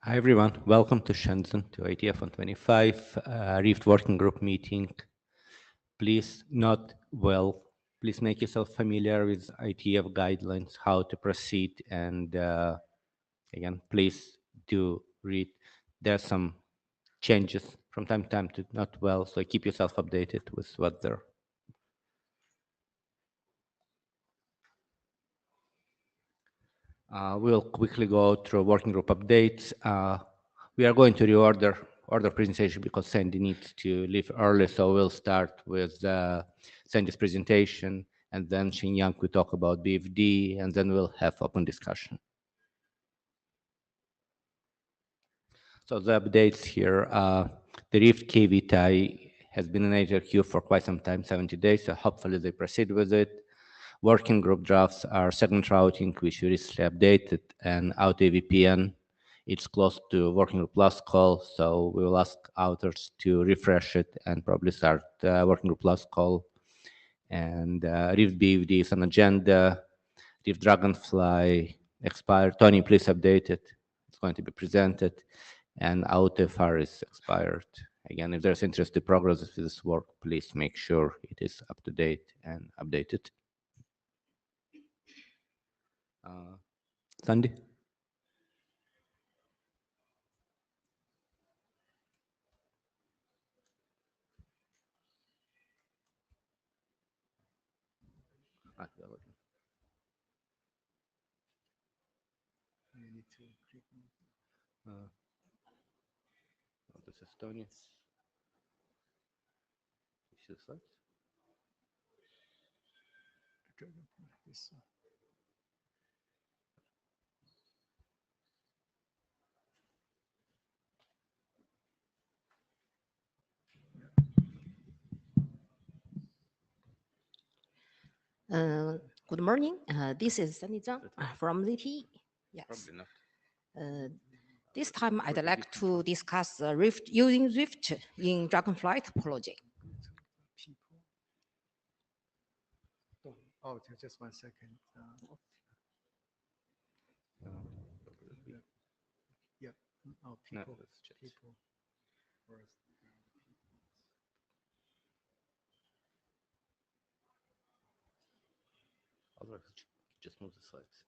Hi everyone, welcome to Shenzhen, to IETF 125 Rift Working Group meeting. Please please make yourself familiar with IETF guidelines, how to proceed, and again, please do read. There are some changes from time to time to not well, so keep yourself updated with what's there. We'll quickly go through working group updates. We are going to order presentation because Sandy needs to leave early, so we'll start with Sandy's presentation, and then Xinyang will talk about BFD, and then we'll have open discussion. So the updates here, the Rift KVTI has been in Azure queue for quite some time, 70 days, so hopefully they proceed with it. Working group drafts are segment routing, which we recently updated, and Auto VPN. It's close to working group last call, so we will ask authors to refresh it and probably start working group last call. And Rift BFD is on agenda. Rift Dragonfly expired. Tony, please update it. It's going to be presented. And AutoFR is expired. Again, if there's interest to progress with this work, please make sure it is up to date and updated. Sandy? This is Tony. See the slides? Good morning. This is Sandy Zhang from ZTE. Yes. Probably not. This time I'd like to discuss Rift using Rift in Dragonfly topology. Oh, just 1 second. Yeah. Oh, people. No, People first. Otherwise, just move the slides.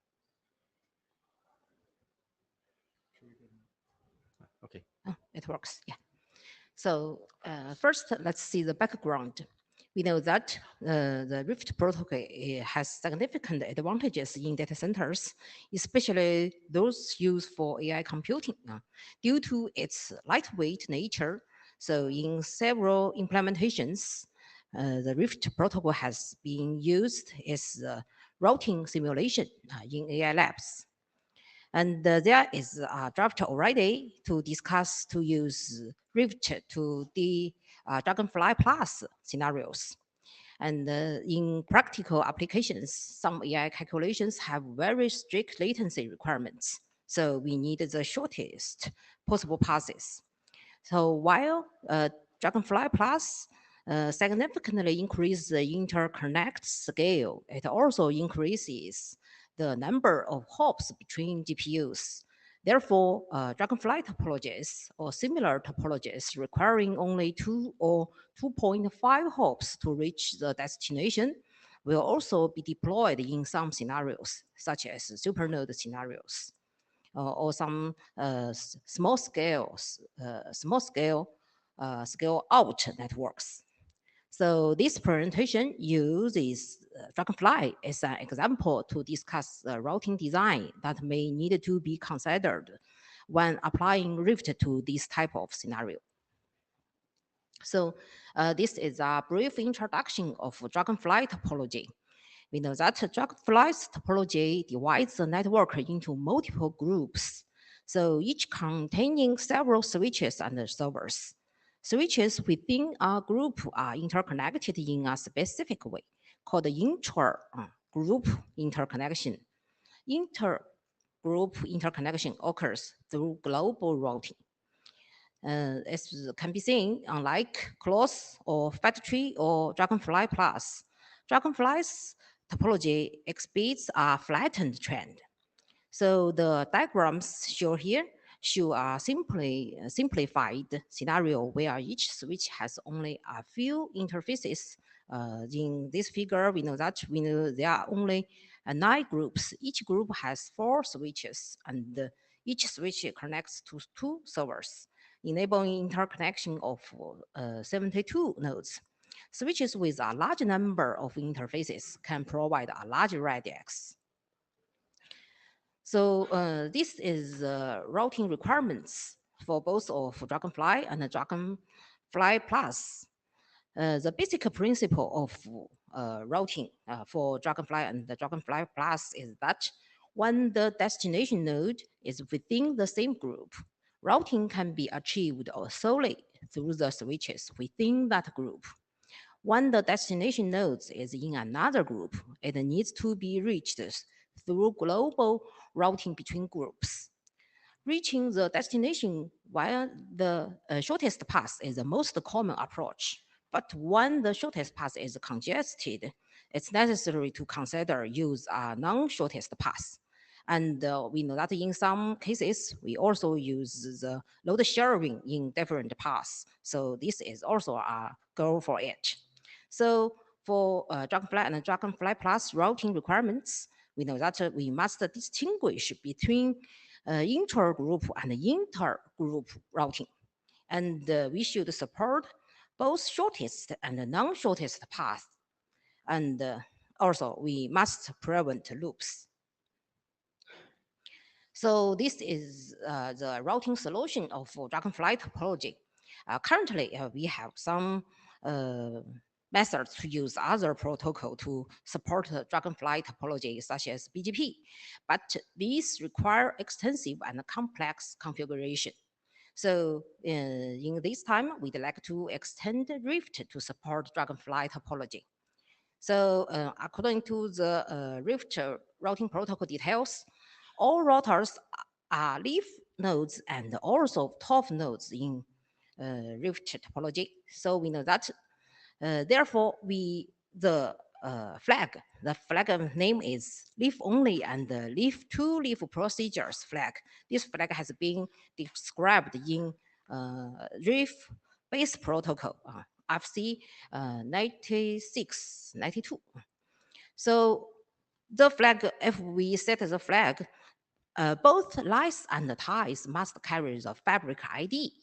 Okay. Oh, it works. Yeah. So first, let's see the background. We know that the Rift protocol has significant advantages in data centers, especially those used for AI computing, due to its lightweight nature. So in several implementations, the Rift protocol has been used as routing simulation in AI labs. And there is a draft already to discuss to use Rift to the Dragonfly Plus scenarios. And in practical applications, some AI calculations have very strict latency requirements. So we need the shortest possible passes. So while Dragonfly Plus significantly increases the interconnect scale, it also increases the number of hops between GPUs. Therefore, Dragonfly topologies or similar topologies requiring only 2 or 2.5 hops to reach the destination will also be deployed in some scenarios, such as supernode scenarios or some scale out networks. So this presentation uses Dragonfly as an example to discuss the routing design that may need to be considered when applying Rift to this type of scenario. So this is a brief introduction of Dragonfly topology. We know that Dragonfly's topology divides the network into multiple groups, so each containing several switches and servers. Switches within a group are interconnected in a specific way, called intra-group interconnection. Inter-group interconnection occurs through global routing. As can be seen, unlike Close or Fat Tree or Dragonfly Plus, Dragonfly's topology exhibits a flattened trend. So the diagrams shown here show a simplified scenario where each switch has only a few interfaces. In this figure, we know there are only 9 groups. Each group has 4 switches, and each switch connects to 2 servers, enabling interconnection of 72 nodes. Switches with a large number of interfaces can provide a large radius. So this is routing requirements for both of Dragonfly and Dragonfly Plus. The basic principle of routing for Dragonfly and the Dragonfly Plus is that when the destination node is within the same group, routing can be achieved solely through the switches within that group. When the destination node is in another group, it needs to be reached through global routing between groups. Reaching the destination via the shortest path is the most common approach. But when the shortest path is congested, it's necessary to consider use a non-shortest path. And we know that in some cases, we also use the load sharing in different paths. So this is also a goal for it. So for Dragonfly and Dragonfly Plus routing requirements, we know that we must distinguish between inter-group and inter-group routing. And we should support both shortest and non-shortest paths. And also, we must prevent loops. So this is the routing solution of Dragonfly topology. Currently, we have some methods to use other protocol to support Dragonfly topology, such as BGP, but these require extensive and complex configuration. So in this time, we'd like to extend Rift to support Dragonfly topology. So according to the Rift routing protocol details, all routers are leaf nodes and also top nodes in Rift topology. So we know that. Therefore, the flag name is leaf only and leaf two leaf procedures flag. This flag has been described in Rift base protocol, FC 9692. So the flag, if we set the flag, both lights and ties must carry the fabric ID.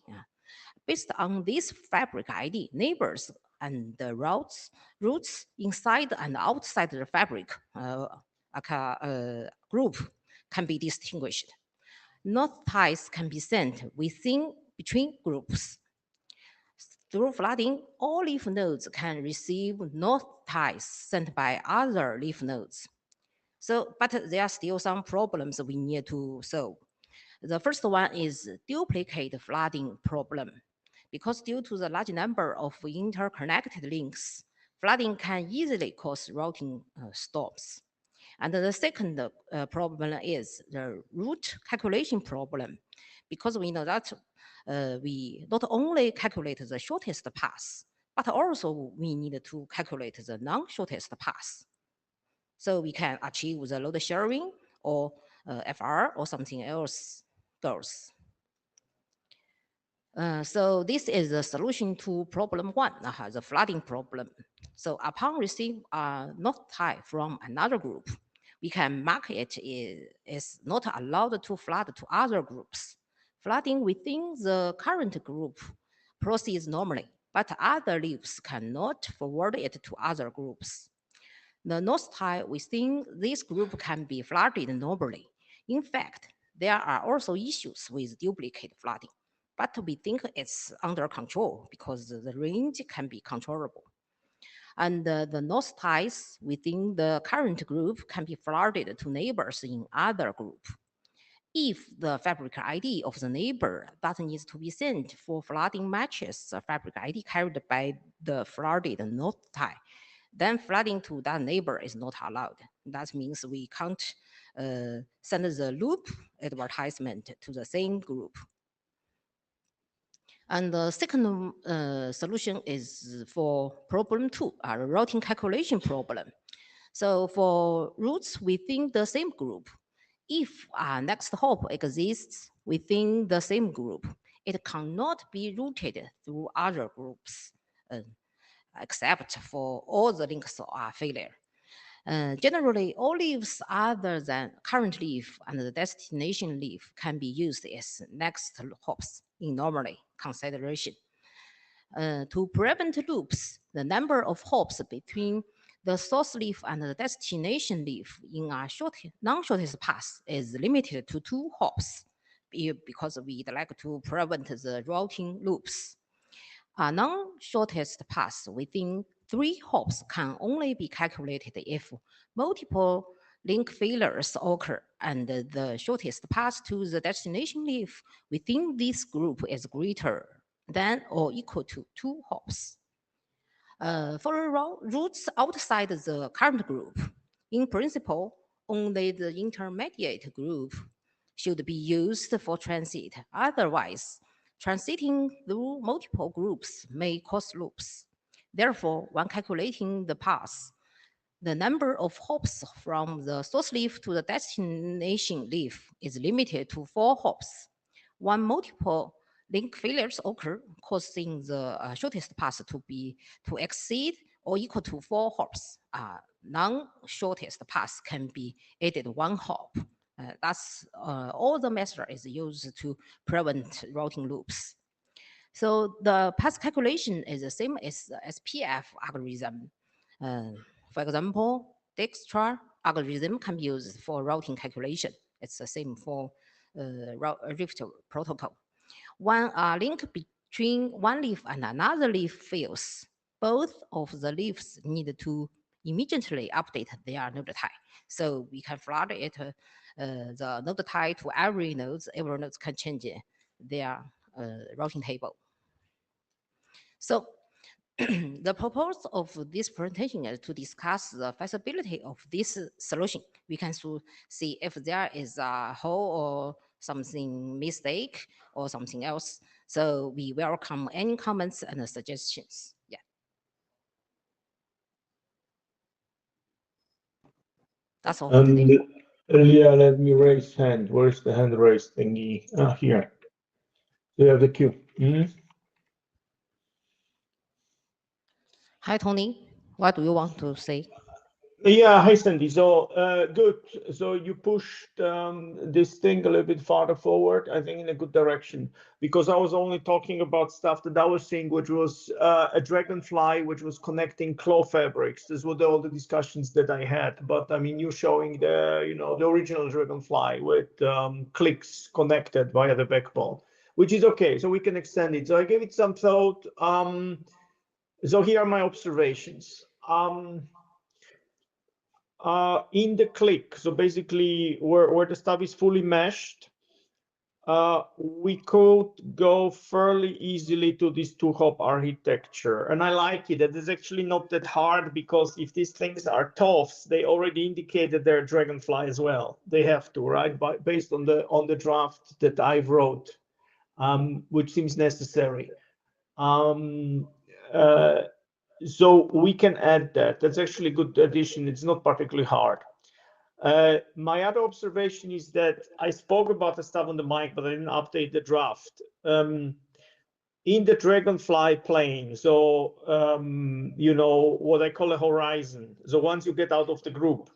Based on this fabric ID, neighbors and the routes inside and outside the fabric group can be distinguished. North ties can be sent between groups. Through flooding, all leaf nodes can receive north ties sent by other leaf nodes. So, but there are still some problems we need to solve. The first one is duplicate flooding problem. Because due to the large number of interconnected links, flooding can easily cause routing stops. And the second problem is the route calculation problem, because we know that we not only calculate the shortest path, but also we need to calculate the non-shortest path. So we can achieve the load sharing or FR or something else goals. So this is the solution to problem 1, the flooding problem. So upon receive a north tie from another group, we can mark it is not allowed to flood to other groups. Flooding within the current group proceeds normally, but other leaves cannot forward it to other groups. The north tie within this group can be flooded normally. In fact, there are also issues with duplicate flooding, but we think it's under control because the range can be controllable. And the north ties within the current group can be flooded to neighbors in other group. If the fabric ID of the neighbor that needs to be sent for flooding matches the fabric ID carried by the flooded north tie, then flooding to that neighbor is not allowed. That means we can't send the loop advertisement to the same group. And the second solution is for problem 2, a routing calculation problem. So for routes within the same group, If a next hop exists within the same group, it cannot be routed through other groups, uh, except for all the links are failure. Generally, all leaves other than current leaf and the destination leaf can be used as next hops in normally consideration. To prevent loops, the number of hops between the source leaf and the destination leaf in a non-shortest path is limited to 2 hops because we'd like to prevent the routing loops. A non-shortest path within 3 hops can only be calculated if multiple link failures occur and the shortest path to the destination leaf within this group is greater than or equal to 2 hops. For routes outside the current group, in principle, only the intermediate group should be used for transit. Otherwise, transiting through multiple groups may cause loops. Therefore, when calculating the path, the number of hops from the source leaf to the destination leaf is limited to 4 hops. When multiple link failures occur, causing the shortest path to exceed or equal to 4 hops, non-shortest path can be added 1 hop. That's all the method is used to prevent routing loops. So the path calculation is the same as the SPF algorithm. For example, Dijkstra algorithm can be used for routing calculation. It's the same for Rift protocol. When a link between one leaf and another leaf fails, both of the leaves need to immediately update their node type. So we can flood it, the node type to every node. Every node can change their routing table. So the purpose of this presentation is to discuss the feasibility of this solution. We can see if there is a hole or something mistake or something else. So we welcome any comments and suggestions. Yeah. That's all for today. Yeah, let me raise hand. Where's the hand raise thingy? Here. You have the queue. Hi, Tony. What do you want to say? Yeah, hi Sandy. So good. So you pushed this thing a little bit farther forward, I think in a good direction, because I was only talking about stuff that I was seeing, which was a dragonfly, which was connecting claw fabrics. This were all the discussions that I had. But I mean, you're showing the original dragonfly with clicks connected via the backbone, which is okay. So we can extend it. So I gave it some thought. So here are my observations. In the click, so basically where the stuff is fully meshed, we could go fairly easily to this 2-hop architecture. And I like it. That is actually not that hard, because if these things are TOFs, they already indicate that they're Dragonfly as well. They have to, right? Based on the draft that I wrote, which seems necessary. So we can add that. That's actually a good addition. It's not particularly hard. My other observation is that I spoke about the stuff on the mic, but I didn't update the draft. In the Dragonfly plane, so, what I call a horizon. So once you get out of the group,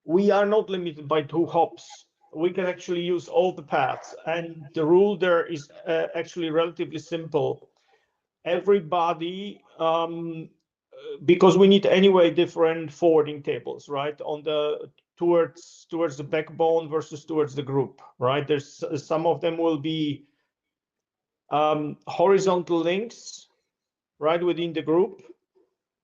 we are not limited by 2 hops. We can actually use all the paths. And the rule there is actually relatively simple. Everybody, because we need anyway different forwarding tables, right? On the towards the backbone versus towards the group, right? There's some of them will be horizontal links, right, within the group,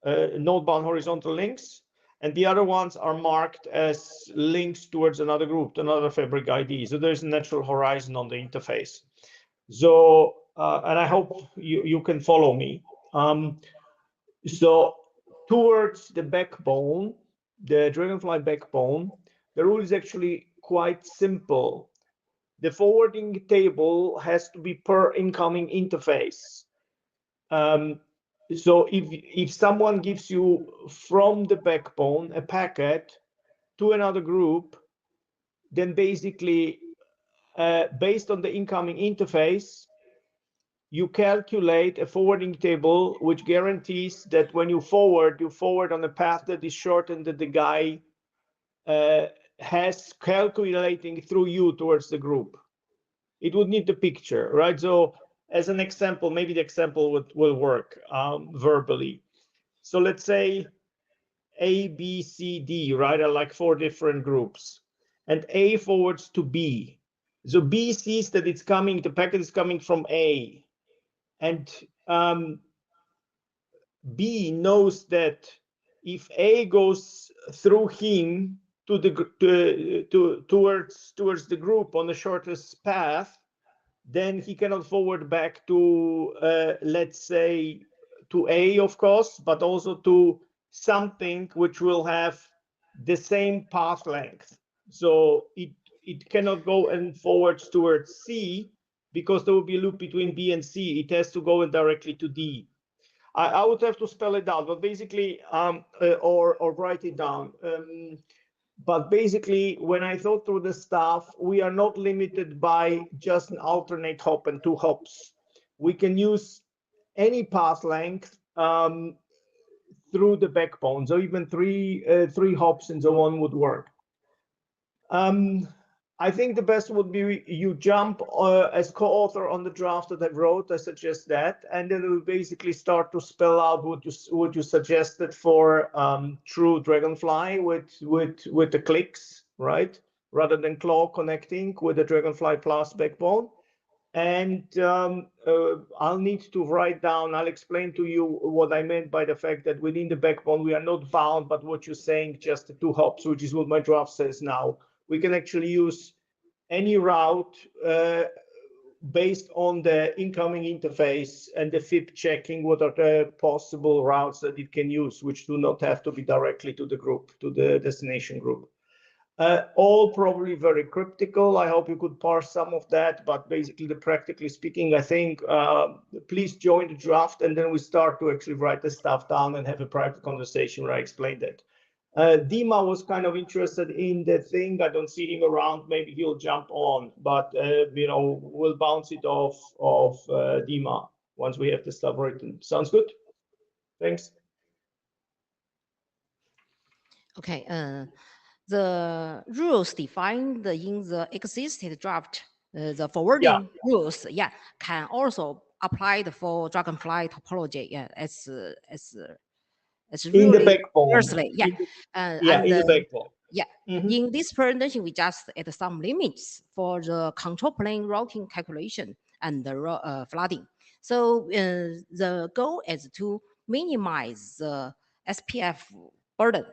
node-bound horizontal links, and the other ones are marked as links towards another group, another fabric ID. So there's a natural horizon on the interface. So, and I hope you can follow me. So towards the backbone, the Dragonfly backbone, the rule is actually quite simple. The forwarding table has to be per incoming interface. So if someone gives you from the backbone a packet to another group, then basically, based on the incoming interface, you calculate a forwarding table which guarantees that when you forward on a path that is shorter than the guy has calculating through you towards the group. It would need the picture, right? So as an example, maybe the example will work verbally. So let's say A, B, C, D, right, are like 4 different groups. And A forwards to B. So B sees that it's coming, the packet is coming from A. And B knows that if A goes through him to the towards the group on the shortest path, then he cannot forward back to let's say to A, of course, but also to something which will have the same path length. So it cannot go and forwards towards C because there will be a loop between B and C. It has to go directly to D. I would have to spell it out, but basically, or write it down. But basically, when I thought through the stuff, we are not limited by just an alternate hop and 2 hops. We can use any path length through the backbone. So even three hops and so on would work. I think the best would be you jump as co-author on the draft that I wrote. I suggest that, and then we'll basically start to spell out what you suggested for true Dragonfly with the clicks, right? Rather than claw connecting with the Dragonfly Plus backbone. And I'll need to write down, I'll explain to you what I meant by the fact that within the backbone, we are not bound, but what you're saying, just the 2 hops, which is what my draft says now. We can actually use any route based on the incoming interface and the FIP checking what are the possible routes that it can use, which do not have to be directly to the group, to the destination group. All probably very cryptical. I hope you could parse some of that, but basically, practically speaking, I think please join the draft and then we start to actually write the stuff down and have a private conversation where I explain that. Dima was kind of interested in the thing. I don't see him around. Maybe he'll jump on, but we'll bounce it off of Dima once we have the stuff written. Sounds good? Thanks. Okay. The rules defined in the existing draft, the forwarding rules, can also applied for Dragonfly topology. It's really in the backbone. seriously, in the backbone. In this presentation, we just add some limits for the control plane routing calculation and the flooding. So the goal is to minimize the SPF burden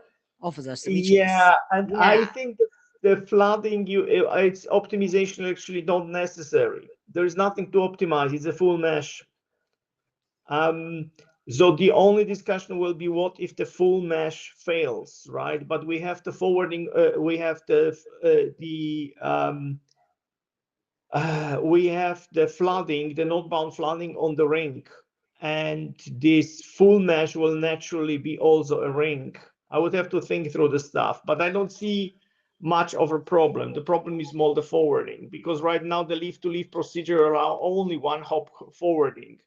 of the switches. Yeah, and I think the flooding, it's optimization actually not necessary. There is nothing to optimize. It's a full mesh. So the only discussion will be what if the full mesh fails, right? But we have the forwarding, we have the flooding, the node-bound flooding on the ring, and this full mesh will naturally be also a ring. I would have to think through the stuff, but I don't see much of a problem. The problem is more the forwarding, because right now the leaf-to-leaf procedure allow only 1 hop forwarding.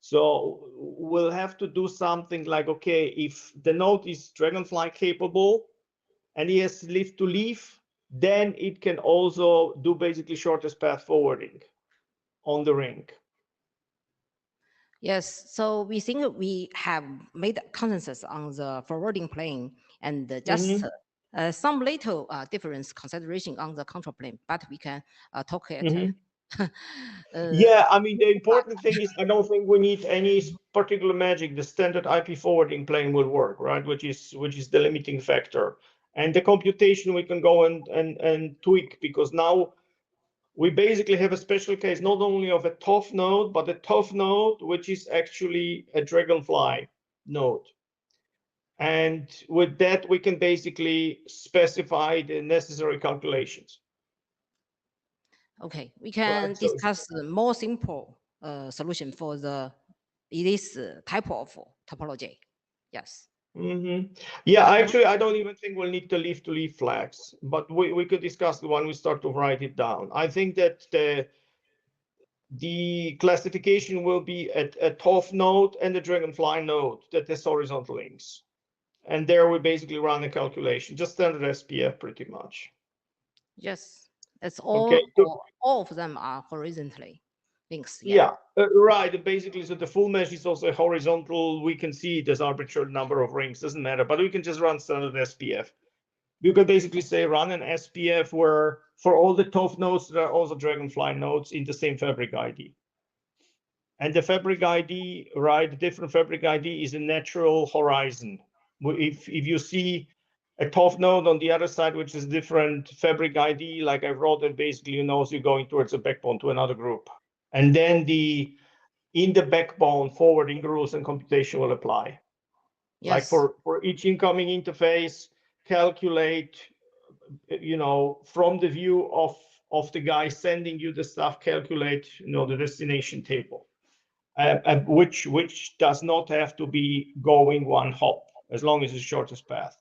So we'll have to do something like, okay, if the node is Dragonfly capable and he has leaf-to-leaf, then it can also do basically shortest path forwarding on the ring. Yes, so we think we have made consensus on the forwarding plane and just some little difference consideration on the control plane, but we can talk it. Yeah, I mean, the important thing is I don't think we need any particular magic. The standard IP forwarding plane will work, right? Which is the limiting factor. And the computation we can go and tweak, because now we basically have a special case not only of a TOF node, but a TOF node, which is actually a Dragonfly node. And with that, we can basically specify the necessary calculations. Okay, we can discuss the more simple solution for this type of topology. Yes. Yeah, actually, I don't even think we'll need the leaf-to-leaf flags, but we could discuss it when we start to write it down. I think that the classification will be at a TOF node and a Dragonfly node that has horizontal links. And there we basically run a calculation, just standard SPF pretty much. Yes, it's Okay, so all of them are horizontally links. yeah, right. Basically, so the full mesh is also horizontal. We can see there's arbitrary number of rings, doesn't matter, but we can just run standard SPF. You could basically say run an SPF where for all the TOF nodes, there are also Dragonfly nodes in the same fabric ID. And the fabric ID, right, the different fabric ID is a natural horizon. If you see a TOF node on the other side, which is different fabric ID, like I wrote it, basically you know you're going towards a backbone to another group. And then in the backbone, forwarding rules and computation will apply. Like Yes. for each incoming interface, calculate, from the view of the guy sending you the stuff, calculate, the destination table. Which does not have to be going one hop, as long as it's shortest path.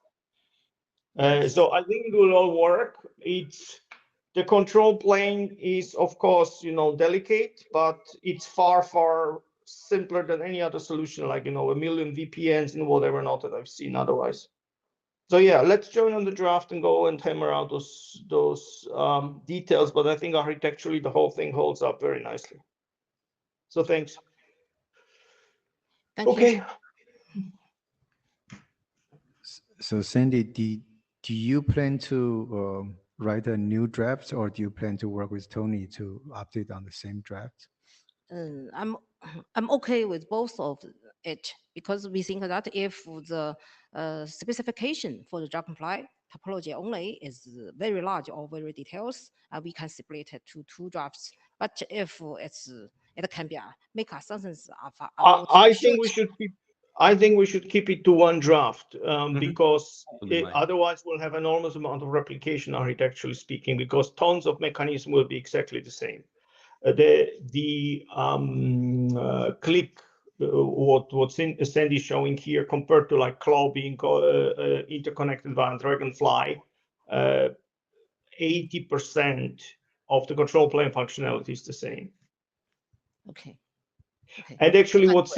So I think it will all work. The control plane is, of course, delicate, but it's far, far simpler than any other solution, like, a million VPNs and whatever not that I've seen otherwise. So yeah, let's join on the draft and go and hammer out those details. But I think architecturally, the whole thing holds up very nicely. So thanks. Thank you. Okay. So Sandy, do you plan to write a new draft, or do you plan to work with Tony to update on the same draft? I'm okay with both of it, because we think that if the specification for the Dragonfly topology only is very large or very details, we can split it to two drafts. But if it can be make a sentence of I think we should keep it to one draft, because Right. otherwise we'll have enormous amount of replication architecturally speaking, because tons of mechanisms will be exactly the same. Click what Sandy's showing here compared to like Claw being interconnected via Dragonfly, 80% of the control plane functionality is the same. Okay. And actually, what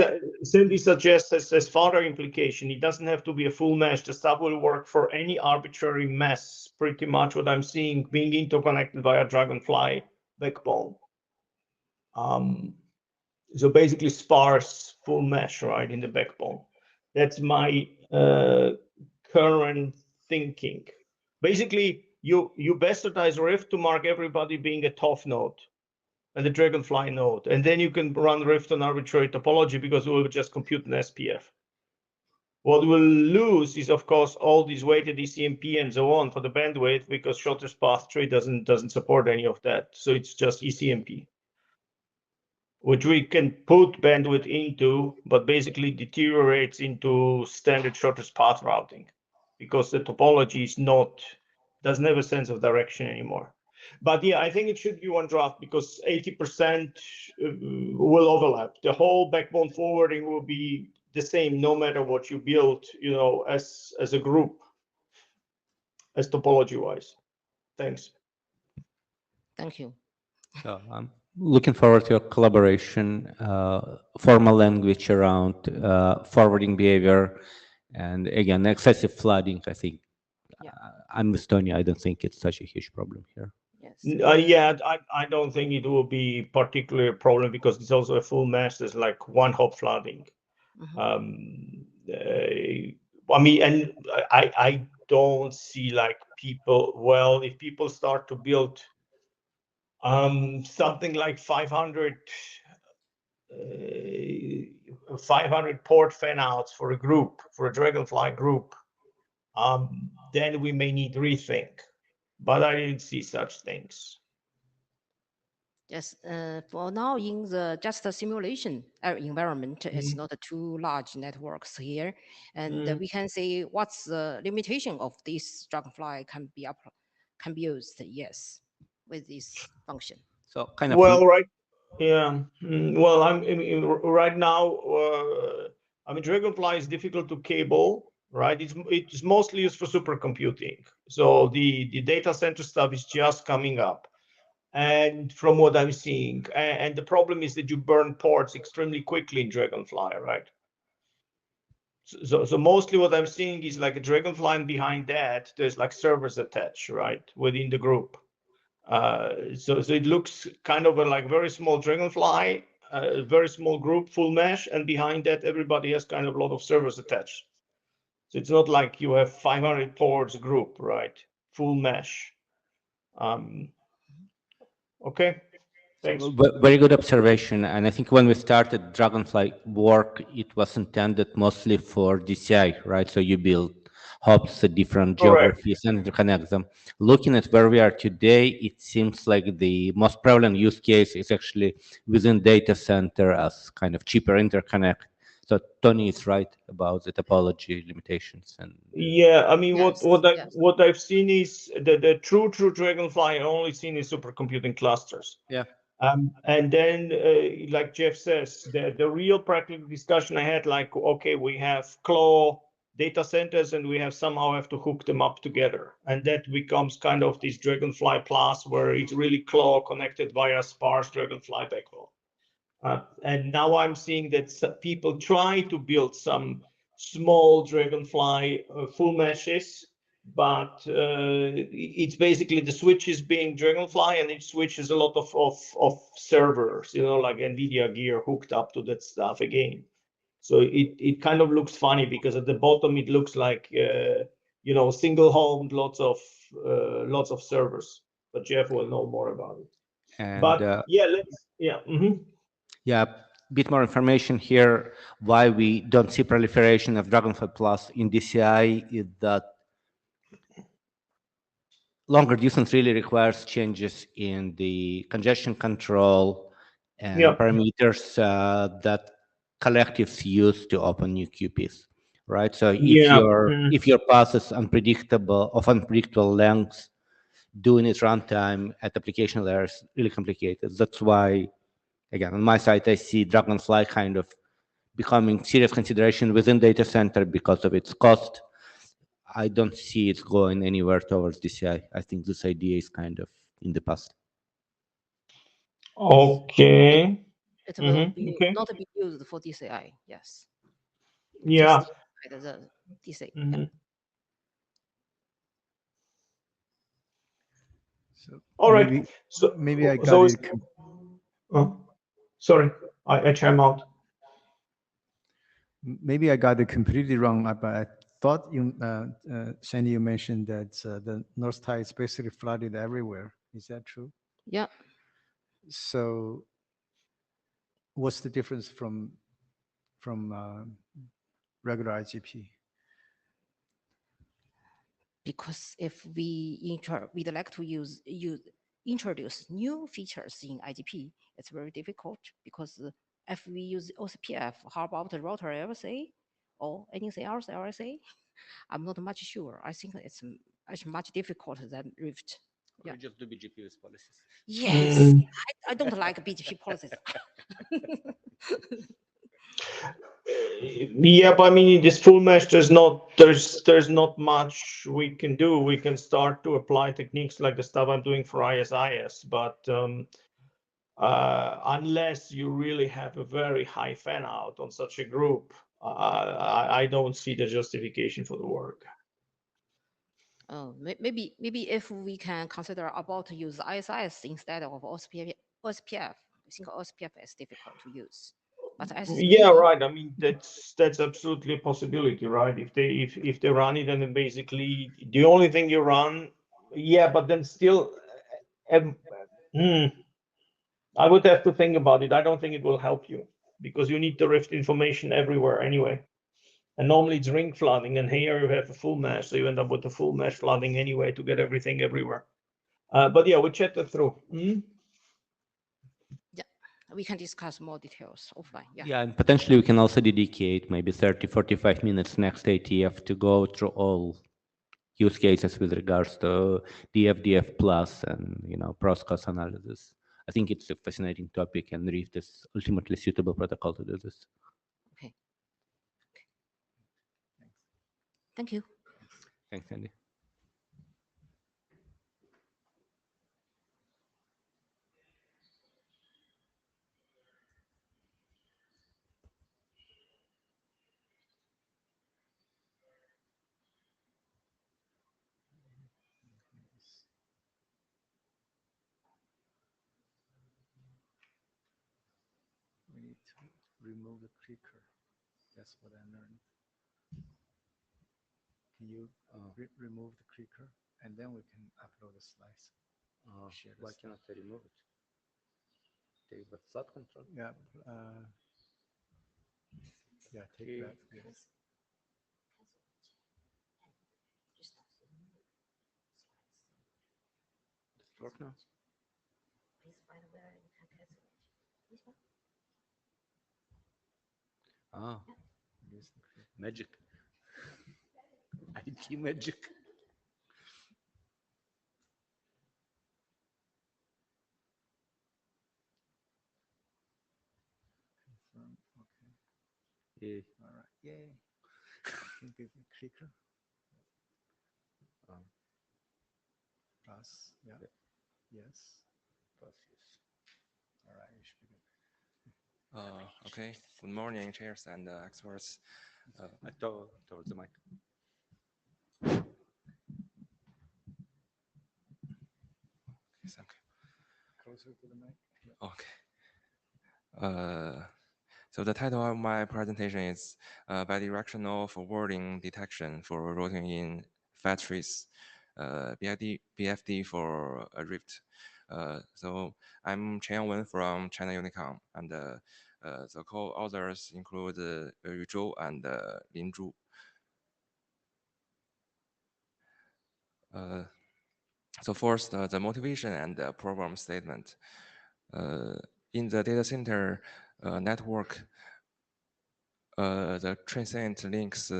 Sandy suggests as further implication, it doesn't have to be a full mesh. The stuff will work for any arbitrary mesh. Pretty much what I'm seeing being interconnected via Dragonfly backbone. So basically, sparse full mesh, right, in the backbone. That's my current thinking. Basically, you bastardize Rift to mark everybody being a TOF node and the Dragonfly node. And then you can run Rift on arbitrary topology because we will just compute an SPF. What we'll lose is, of course, all these weighted ECMP and so on for the bandwidth, because shortest path tree doesn't support any of that. So it's just ECMP, which we can put bandwidth into, but basically deteriorates into standard shortest path routing, because the topology doesn't have a sense of direction anymore. But yeah, I think it should be one draft, because 80% will overlap. The whole backbone forwarding will be the same no matter what you build, as a group, as topology wise. Thanks. Thank you. So I'm looking forward to your collaboration, formal language around forwarding behavior, and again, excessive flooding. I think I'm Estonia. I don't think it's such a huge problem here. Yes. Yeah, I don't think it will be particularly a problem, because it's also a full mesh. There's like one hop flooding. I mean, and I don't see like people. Well, if people start to build something like 500 port fan outs for a group, for a Dragonfly group, then we may need rethink. But I didn't see such things. Yes, for now in the just a simulation environment, it's not too large networks here, and we can see what's the limitation of this Dragonfly can be used. Yes, with this function. So kind of right. Yeah. Well, I mean, right now, Dragonfly is difficult to cable, right? It's mostly used for supercomputing. So the data center stuff is just coming up. And from what I'm seeing, and the problem is that you burn ports extremely quickly in Dragonfly, right? So mostly what I'm seeing is like a Dragonfly, and behind that there's like servers attached, right, within the group. So it looks kind of like very small Dragonfly, a very small group, full mesh, and behind that everybody has kind of a lot of servers attached. So it's not like you have 500 ports group, right? Full mesh. Um, okay, thanks. Very good observation. And I think when we started Dragonfly work, it was intended mostly for DCI, right? So you build hubs at different Correct. geographies and interconnect them. Looking at where we are today, it seems like the most prevalent use case is actually within data center as kind of cheaper interconnect. So Tony is right about the topology limitations. And Yeah, I mean, Yes, yes. what I've seen is the true Dragonfly I only seen in supercomputing clusters. yeah. And then, like Jeff says, the real practical discussion I had, like, okay, we have Claw data centers and we somehow have to hook them up together. And that becomes kind of this Dragonfly Plus, where it's really Claw connected via sparse Dragonfly backbone. And now I'm seeing that people try to build some small Dragonfly full meshes, but it's basically the switch is being Dragonfly, and each switch is a lot of servers, like NVIDIA gear hooked up to that stuff again. So it kind of looks funny because at the bottom it looks like single homed, lots of servers. But Jeff will know more about it. And But yeah, mhm. yeah, bit more information here. Why we don't see proliferation of Dragonfly Plus in DCI is that longer distance really requires changes in the congestion control and Yeah. parameters that collectives use to open new QPs, right? So Yeah. if your path is unpredictable length, doing it runtime at application layer is really complicated. That's why, again, on my side, I see Dragonfly kind of becoming serious consideration within data center because of its cost. I don't see it going anywhere towards DCI. I think this idea is kind of in the past. Okay. It will be Okay. not be used for DCI. Yes, Yeah. just inside the DCI. Yeah. Mhm. So All right. maybe So maybe I got so it. oh, sorry, I chime out. Maybe I got it completely wrong, but I thought Sandy, you mentioned that the North Tide is basically flooded everywhere. Is that true? Yeah. So what's the difference from regular IGP? Because if we'd like to introduce new features in IGP, it's very difficult because if we use OSPF, how about the router LSA or anything else LSA? I'm not much sure. I think it's much difficult than Rift. Yeah. Just do BGP with policies. Yes, Mm. I don't like BGP policies. Yeah, but I mean, in this full mesh, there's not much we can do. We can start to apply techniques like the stuff I'm doing for ISIS, but unless you really have a very high fan out on such a group, I don't see the justification for the work. Oh, maybe if we can consider about to use ISIS instead of OSPF. I think OSPF is difficult to use, but Yeah, SSP, right. I mean, that's absolutely a possibility, right? If they run it and then basically the only thing you run, yeah, but then still, um, hmm, I would have to think about it. I don't think it will help you because you need the Rift information everywhere anyway. And normally it's ring flooding, and here you have a full mesh, so you end up with a full mesh flooding anyway to get everything everywhere. But yeah, we chat that through. yeah, we can discuss more details offline. Yeah. Yeah, and potentially we can also dedicate maybe 30, 45 minutes next ATF to go through all use cases with regards to DFDF plus and pros-cost analysis. I think it's a fascinating topic, and Rift is ultimately suitable protocol to do this. Okay. Thank you. Thanks, Sandy. We need to remove the clicker. That's what I learned. Can you remove the clicker and then we can upload the slides? Share the Why slide. cannot I remove it? Take the slot control. Yeah. Yeah. Take Okay. that. Yes. Does it work now? Ah, Use the clicker. magic. IT magic. Confirm. Okay. Yeah. All right. Yay. Can you give me a clicker? Plus. Yeah. Yeah. Yes. Plus, yes. All right. You should be good. Okay. Good morning, chairs and experts. Towards the mic. Thank Closer to the mic. Yeah. you. Okay. So the title of my presentation is Bidirectional Forwarding Detection for Routing in Fat Trees, BFD for Rift. So I'm Chen Wen from China Unicom, and the co-authors include Yu Zhou and Lin Zhu. So first, the motivation and the program statement. In the data center network, the transient links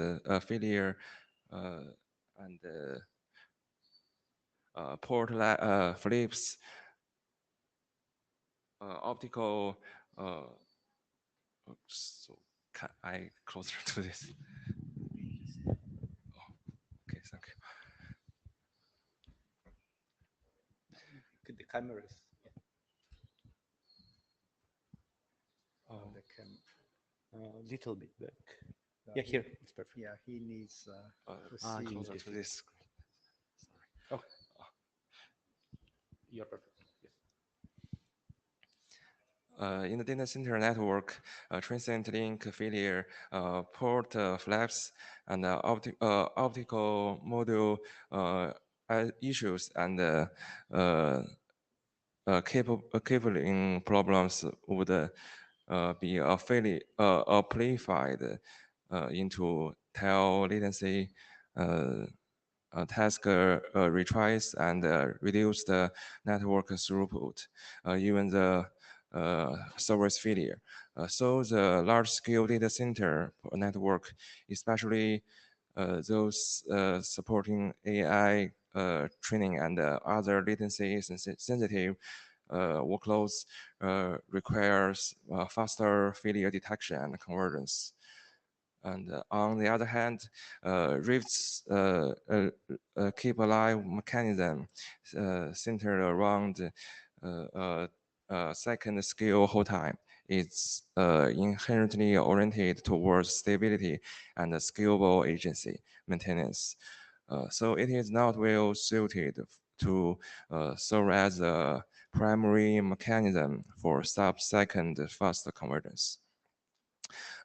failure and port flips, optical. So can I closer to this? Oh, okay, thank you. The cameras. The cam. Little bit back. No, Yeah, he- here. It's perfect. Yeah. He needs to you see. need Closer to to see. this. Oh, you're perfect. Yes. In the data center network, transient link failure, port flaps, and optical module issues, and cabling problems would be amplified into tail latency, task retries, and reduce the network throughput, even the service failure. So the large-scale data center network, especially those supporting AI training and other latency sensitive workloads, requires faster failure detection and convergence. And on the other hand, Rift's keep alive mechanism centered around second scale hold time. It's inherently oriented towards stability and scalable agency maintenance. So it is not well suited to serve as a primary mechanism for sub-second fast convergence.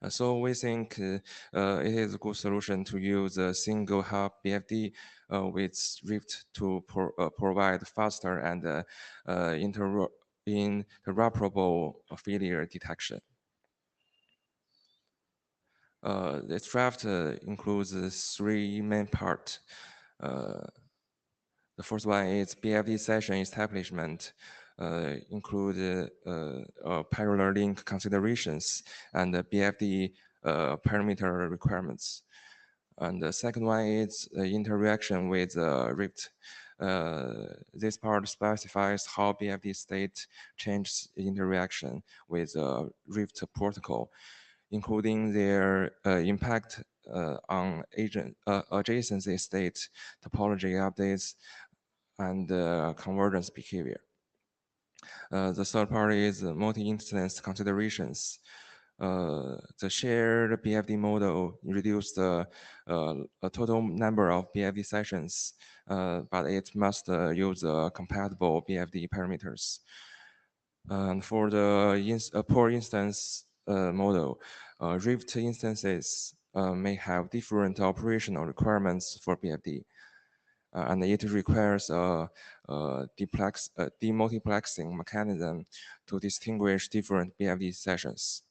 So we think it is a good solution to use a single hub BFD with Rift to provide faster and interoperable failure detection. This draft includes three main parts. The first one is BFD session establishment, include parallel link considerations and BFD parameter requirements. And the second one is interaction with Rift. This part specifies how BFD state changes interaction with Rift protocol, including their impact on adjacency state topology updates and convergence behavior. The third part is multi-instance considerations. The shared BFD model reduced the total number of BFD sessions, but it must use compatible BFD parameters. And for the per instance model, Rift instances may have different operational requirements for BFD. And it requires a demultiplexing mechanism to distinguish different BFD sessions.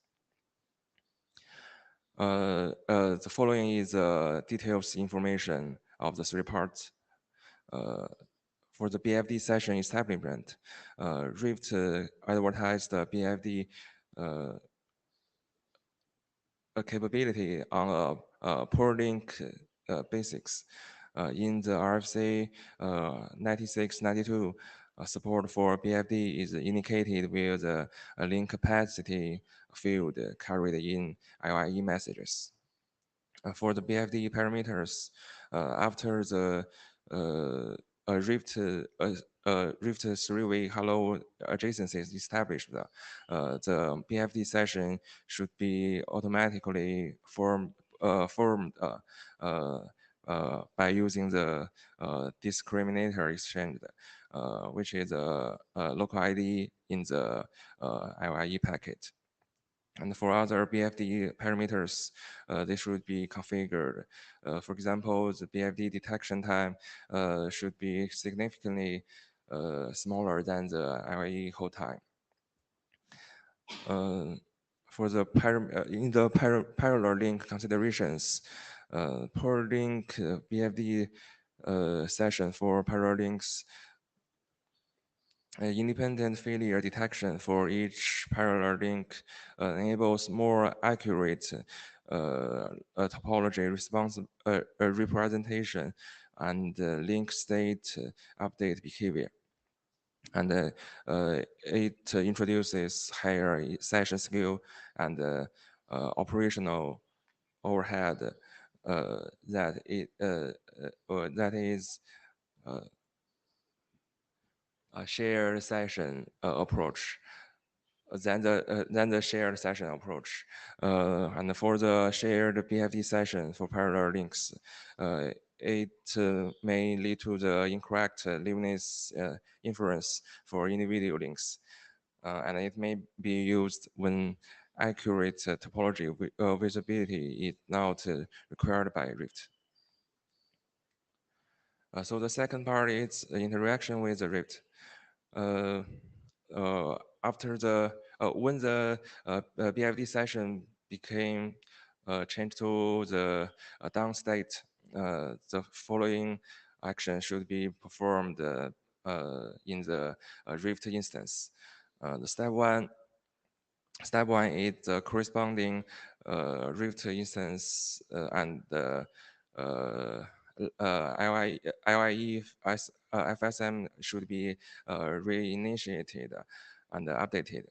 The following is details information of the three parts. For the BFD session establishment, Rift advertised the BFD capability on a per link basics. In the RFC 9692, support for BFD is indicated with a link capacity field carried in IIE messages. For the BFD parameters, after the Rift three-way hello adjacencies established, the BFD session should be automatically formed by using the discriminator exchange, which is a local ID in the IIE packet. And for other BFD parameters, they should be configured. For example, the BFD detection time should be significantly smaller than the IIE hold time. For the parallel link considerations, per link BFD session for parallel links, independent failure detection for each parallel link enables more accurate topology response representation and link state update behavior. And it introduces higher session scale and operational overhead that is a shared session approach than the shared session approach. And for the shared BFD session for parallel links, it may lead to the incorrect Leibniz inference for individual links. And it may be used when accurate topology visibility is not required by Rift. So the second part is interaction with the Rift. After the when the BFD session became changed to the down state, the following action should be performed in the Rift instance. The step one is the corresponding Rift instance and LIE FSM should be reinitiated and updated.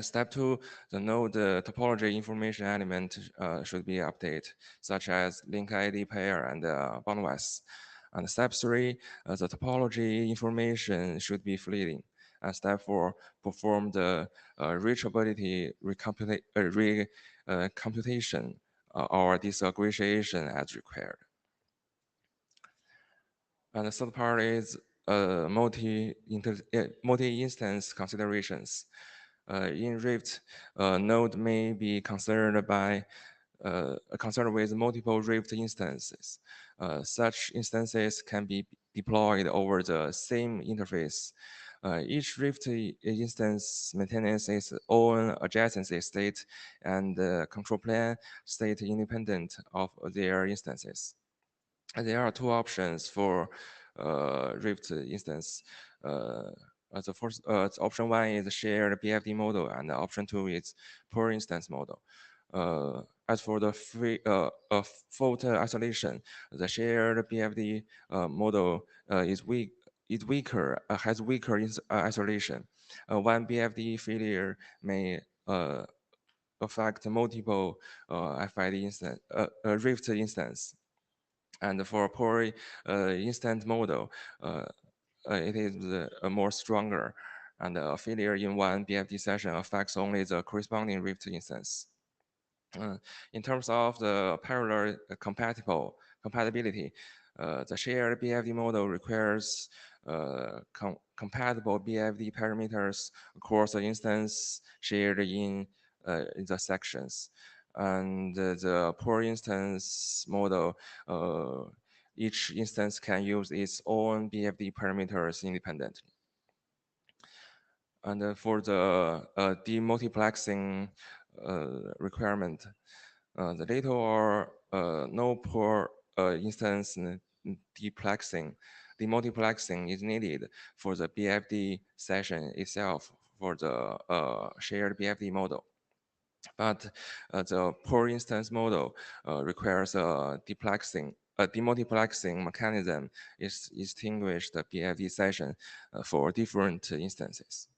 Step two, the node topology information element should be updated, such as link ID pair and boundwise. And step three, the topology information should be fleeting. And step four, perform the reachability computation or disaggregation as required. And the third part is multi-instance considerations. In Rift, a node may be concerned with multiple Rift instances. Such instances can be deployed over the same interface. Each Rift instance maintains its own adjacency state and control plane state independent of their instances. And there are two options for Rift instance. The first option one is shared BFD model, and option two is per instance model. As for the fault isolation, the shared BFD model is weaker, has weaker isolation. One BFD failure may affect multiple FID instance, Rift instance. And for Pori instant model, it is more stronger, and a failure in one BFD session affects only the corresponding Rift instance. In terms of the parallel compatibility, the shared BFD model requires compatible BFD parameters across the instance shared in the sections. And the per instance model, each instance can use its own BFD parameters independently. And for the demultiplexing requirement, the little or no per instance demultiplexing is needed for the BFD session itself for the shared BFD model. But the per instance model requires a demultiplexing mechanism is distinguished the BFD session for different instances.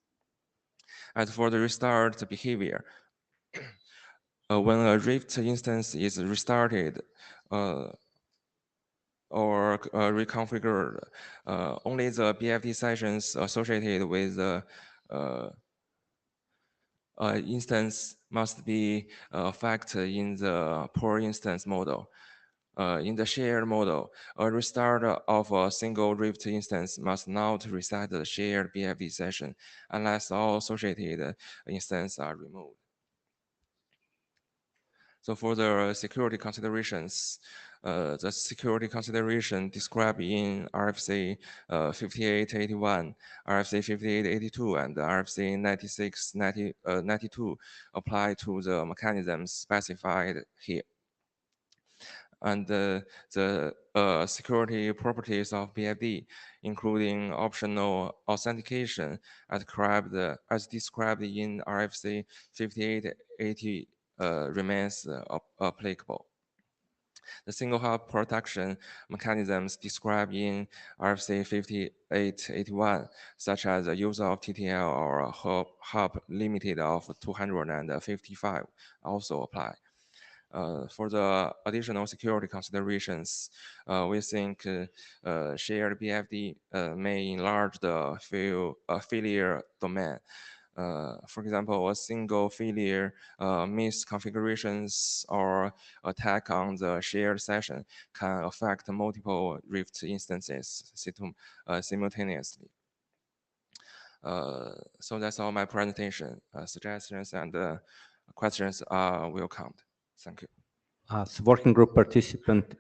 As for the restart behavior, when a Rift instance is restarted or reconfigured, only the BFD sessions associated with the instance must be affected in the per instance model. In the shared model, a restart of a single Rift instance must not reset the shared BFD session unless all associated instances are removed. So for the security considerations, the security consideration described in RFC 5881, RFC 5882, and RFC 9692 apply to the mechanisms specified here. And the security properties of BFD, including optional authentication as described in RFC 5880, remains applicable. The single hop protection mechanisms described in RFC 5881, such as the use of TTL or a hop limited of 255, also apply. For the additional security considerations, we think shared BFD may enlarge the failure domain. For example, a single failure, misconfigurations, or attack on the shared session can affect multiple Rift instances simultaneously. So that's all my presentation. Suggestions and questions are welcomed. Thank you. As working group participant,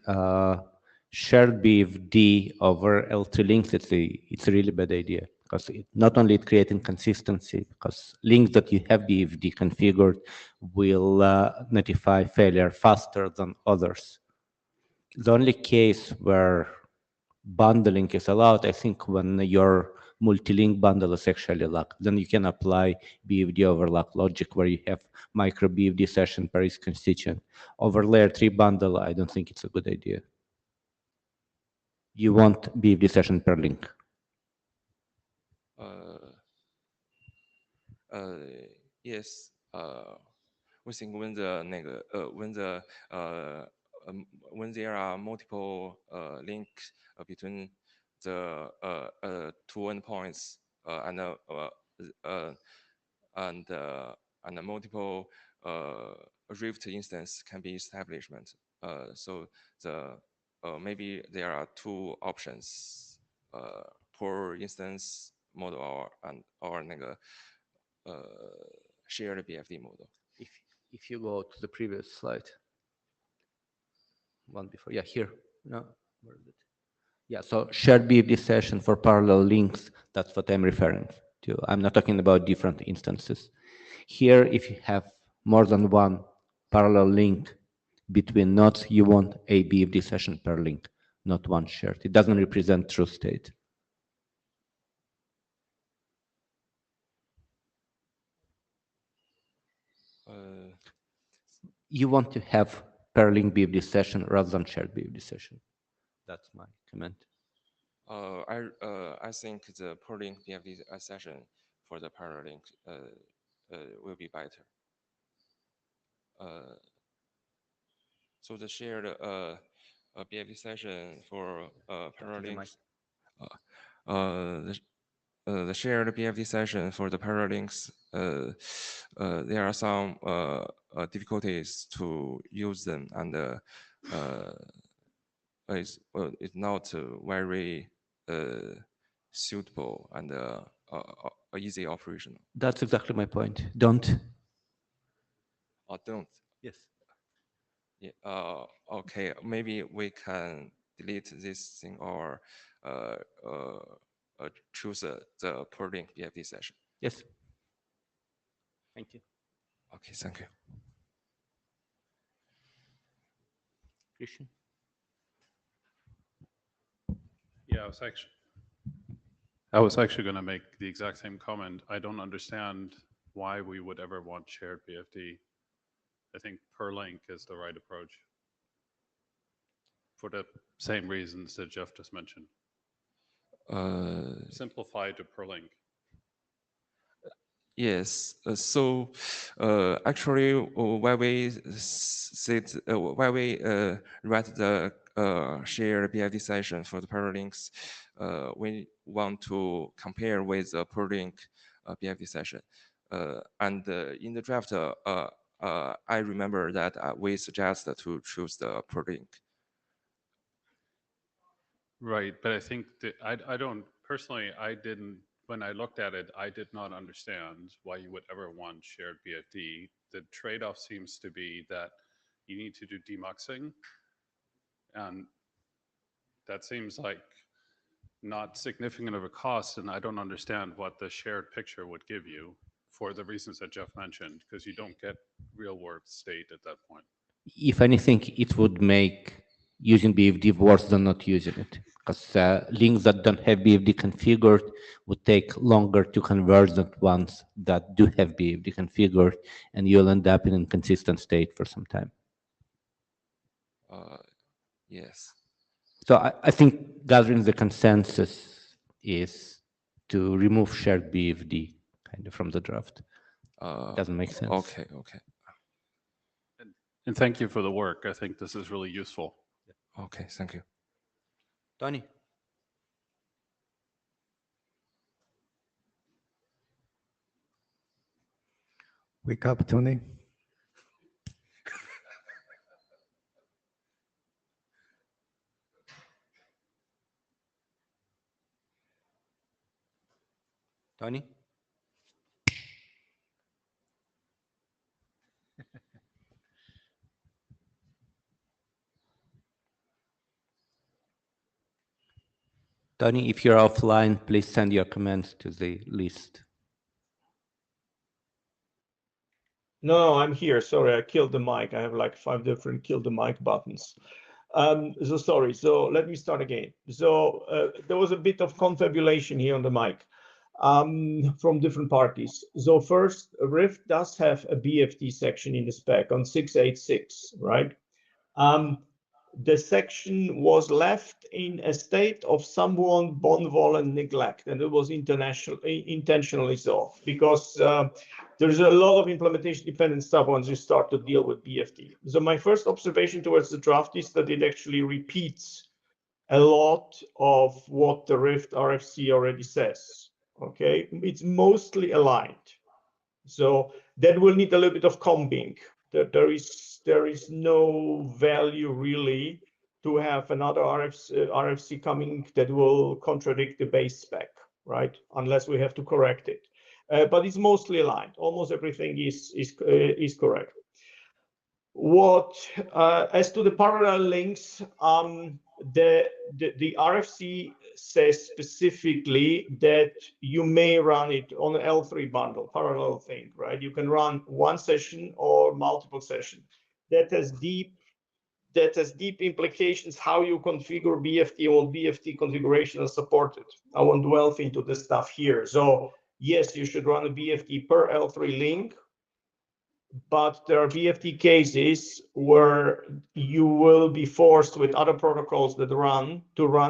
shared BFD over L3 links, it's a really bad idea because not only it creates inconsistency, because links that you have BFD configured will notify failure faster than others. The only case where bundling is allowed, I think, when your multi-link bundle is actually locked, then you can apply BFD overlock logic where you have micro BFD session per each constituent. Over layer 3 bundle, I don't think it's a good idea. You want BFD session per link. Yes. We think when there are multiple links between the two endpoints and multiple Rift instance can be established. So maybe there are two options per instance model or shared BFD model. If you go to the previous slide, one before, yeah, here, no, where is it? Yeah, so shared BFD session for parallel links, that's what I'm referring to. I'm not talking about different instances. Here, if you have more than one parallel link between nodes, you want a BFD session per link, not one shared. It doesn't represent true state. You want to have per link BFD session rather than shared BFD session. That's my comment. I think the per link BFD session for the parallel link will be better. So the shared BFD session for Paralinks, the shared BFD session for the Paralinks, there are some difficulties to use them, and it's not very suitable and easy operational. That's exactly my point. Don't. Don't. Yes. Yeah. Okay. Maybe we can delete this thing or choose the per link BFD session. Yes. Thank you. Okay. Thank you. Christian? Yeah, I was actually going to make the exact same comment. I don't understand why we would ever want shared BFD. I think per link is the right approach for the same reasons that Jeff just mentioned. Simplify to per link. Yes. So actually, why we write the shared BFD session for the paralinks, we want to compare with the per link BFD session. And in the draft, I remember that we suggest to choose the per link. Right, but I think that I don't personally. I didn't when I looked at it. I did not understand why you would ever want shared BFD. The trade-off seems to be that you need to do demuxing, and that seems like not significant of a cost. And I don't understand what the shared picture would give you for the reasons that Jeff mentioned, because you don't get real-world state at that point. If anything, it would make using BFD worse than not using it, because links that don't have BFD configured would take longer to converge than ones that do have BFD configured, and you'll end up in an inconsistent state for some time. Yes. So I think gathering the consensus is to remove shared BFD kind of from the draft. Doesn't make sense. Okay. Okay. And thank you for the work. I think this is really useful. Okay. Thank you. Tony? Wake up, Tony. Tony? Tony, if you're offline, please send your comments to the list. No, I'm here. Sorry, I killed the mic. I have like 5 different kill the mic buttons. So sorry. So let me start again. So there was a bit of confabulation here on the mic from different parties. So first, Rift does have a BFD section in the spec on 686, right? The section was left in a state of somewhat benevolent neglect, and it was intentionally so, because there's a lot of implementation dependent stuff once you start to deal with BFD. So my first observation towards the draft is that it actually repeats a lot of what the Rift RFC already says. Okay, it's mostly aligned. So that will need a little bit of combing. There is no value really to have another RFC coming that will contradict the base spec, right? Unless we have to correct it. But it's mostly aligned. Almost everything is correct. What as to the parallel links, the RFC says specifically that you may run it on an L3 bundle, parallel thing, right? You can run one session or multiple sessions. That has deep implications how you configure BFT or BFT configuration is supported. I won't delve into this stuff here. So yes, you should run a BFT per L3 link, but there are BFT cases where you will be forced with other protocols that run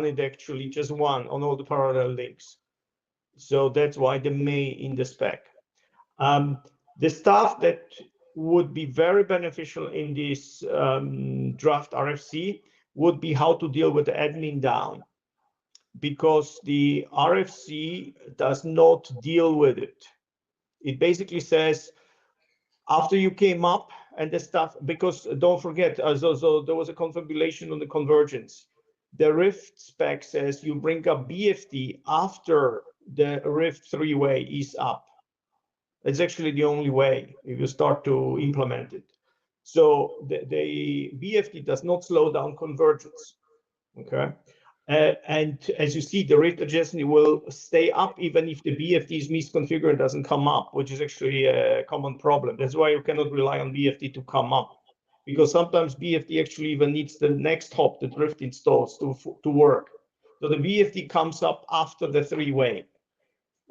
it actually just one on all the parallel links. So that's why the may in the spec. The stuff that would be very beneficial in this draft RFC would be how to deal with the admin down, because the RFC does not deal with it. It basically says, after you came up and the stuff, because don't forget, so there was a confabulation on the convergence. The Rift spec says you bring up BFD after the Rift three-way is up. It's actually the only way if you start to implement it. So the BFD does not slow down convergence, okay? And as you see, the rate adjacency will stay up even if the BFD is misconfigured and doesn't come up, which is actually a common problem. That's why you cannot rely on BFD to come up, because sometimes BFD actually even needs the next hop that Rift installs to work. So the BFD comes up after the three-way.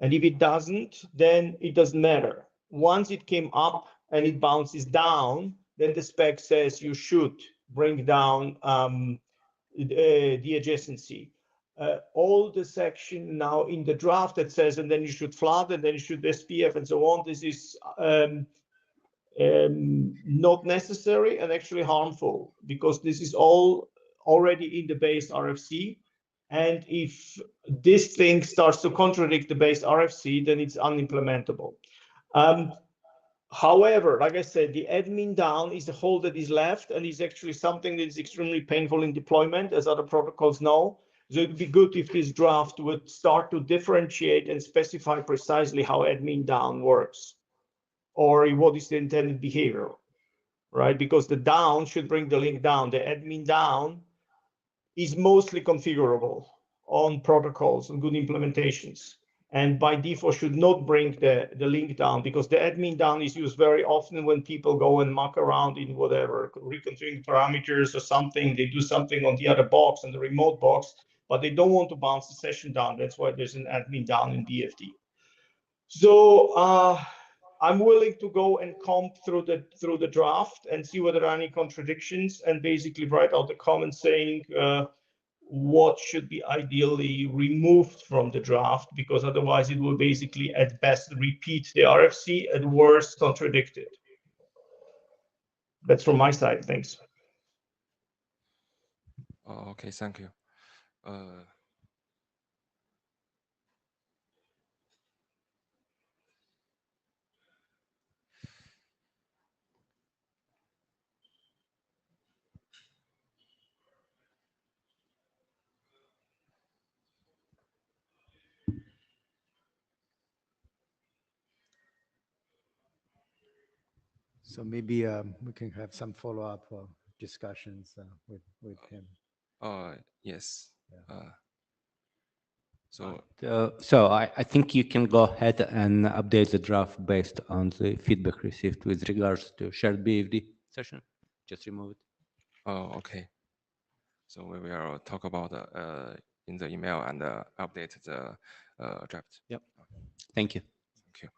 And if it doesn't, then it doesn't matter. Once it came up and it bounces down, then the spec says you should bring down the adjacency. All the section now in the draft that says, and then you should flood, and then you should SPF and so on, this is not necessary and actually harmful, because this is all already in the base RFC. And if this thing starts to contradict the base RFC, then it's unimplementable. However, like I said, the admin down is the hole that is left, and is actually something that is extremely painful in deployment, as other protocols know. So it'd be good if this draft would start to differentiate and specify precisely how admin down works, or what is the intended behavior, right? Because the down should bring the link down. The admin down is mostly configurable on protocols and good implementations, and by default should not bring the link down, because the admin down is used very often when people go and muck around in whatever, reconfiguring parameters or something. They do something on the other box, on the remote box, but they don't want to bounce the session down. That's why there's an admin down in BFD. So I'm willing to go and comp through the draft and see whether there are any contradictions, and basically write out the comments saying what should be ideally removed from the draft, because otherwise it will basically at best repeat the RFC, at worst contradict it. That's from my side. Thanks. Okay, thank you. So maybe we can have some follow-up discussions with him. Yes. So So I think you can go ahead and update the draft based on the feedback received with regards to shared BFD session. Just remove it. okay. So we will talk about in the email and update the draft. Yep. Thank you. Thank you.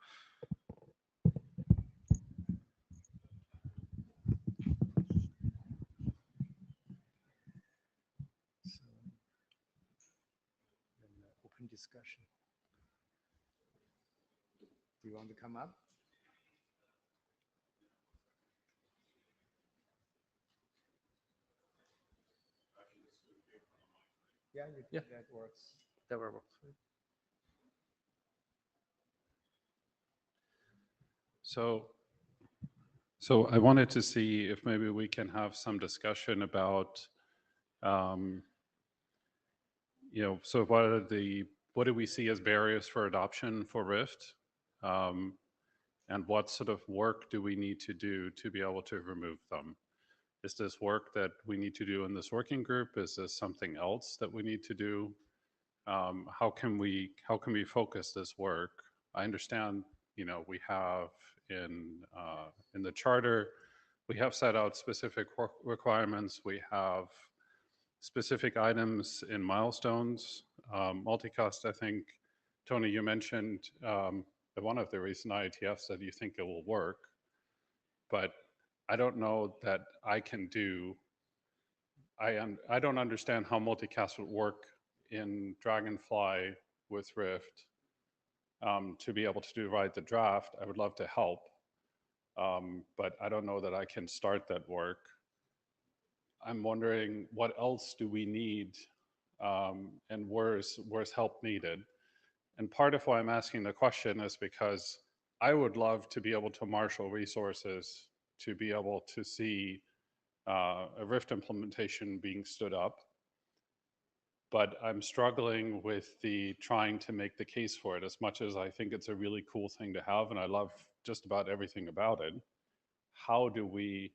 Open discussion. Do you want to come up? Yeah, that works. That works. So I wanted to see if maybe we can have some discussion about, so what do we see as barriers for adoption for Rift? And what sort of work do we need to do to be able to remove them? Is this work that we need to do in this working group? Is this something else that we need to do? How can we focus this work? I understand, we have in the charter, we have set out specific requirements. We have specific items in milestones. Multicast, I think, Tony, you mentioned that one of the recent IETFs said you think it will work, but I don't know that I can do. I don't understand how multicast would work in Dragonfly with Rift to be able to write the draft. I would love to help, but I don't know that I can start that work. I'm wondering what else do we need, and where's help needed? And part of why I'm asking the question is because I would love to be able to marshal resources to be able to see a Rift implementation being stood up, but I'm struggling with the trying to make the case for it. As much as I think it's a really cool thing to have, and I love just about everything about it, how do we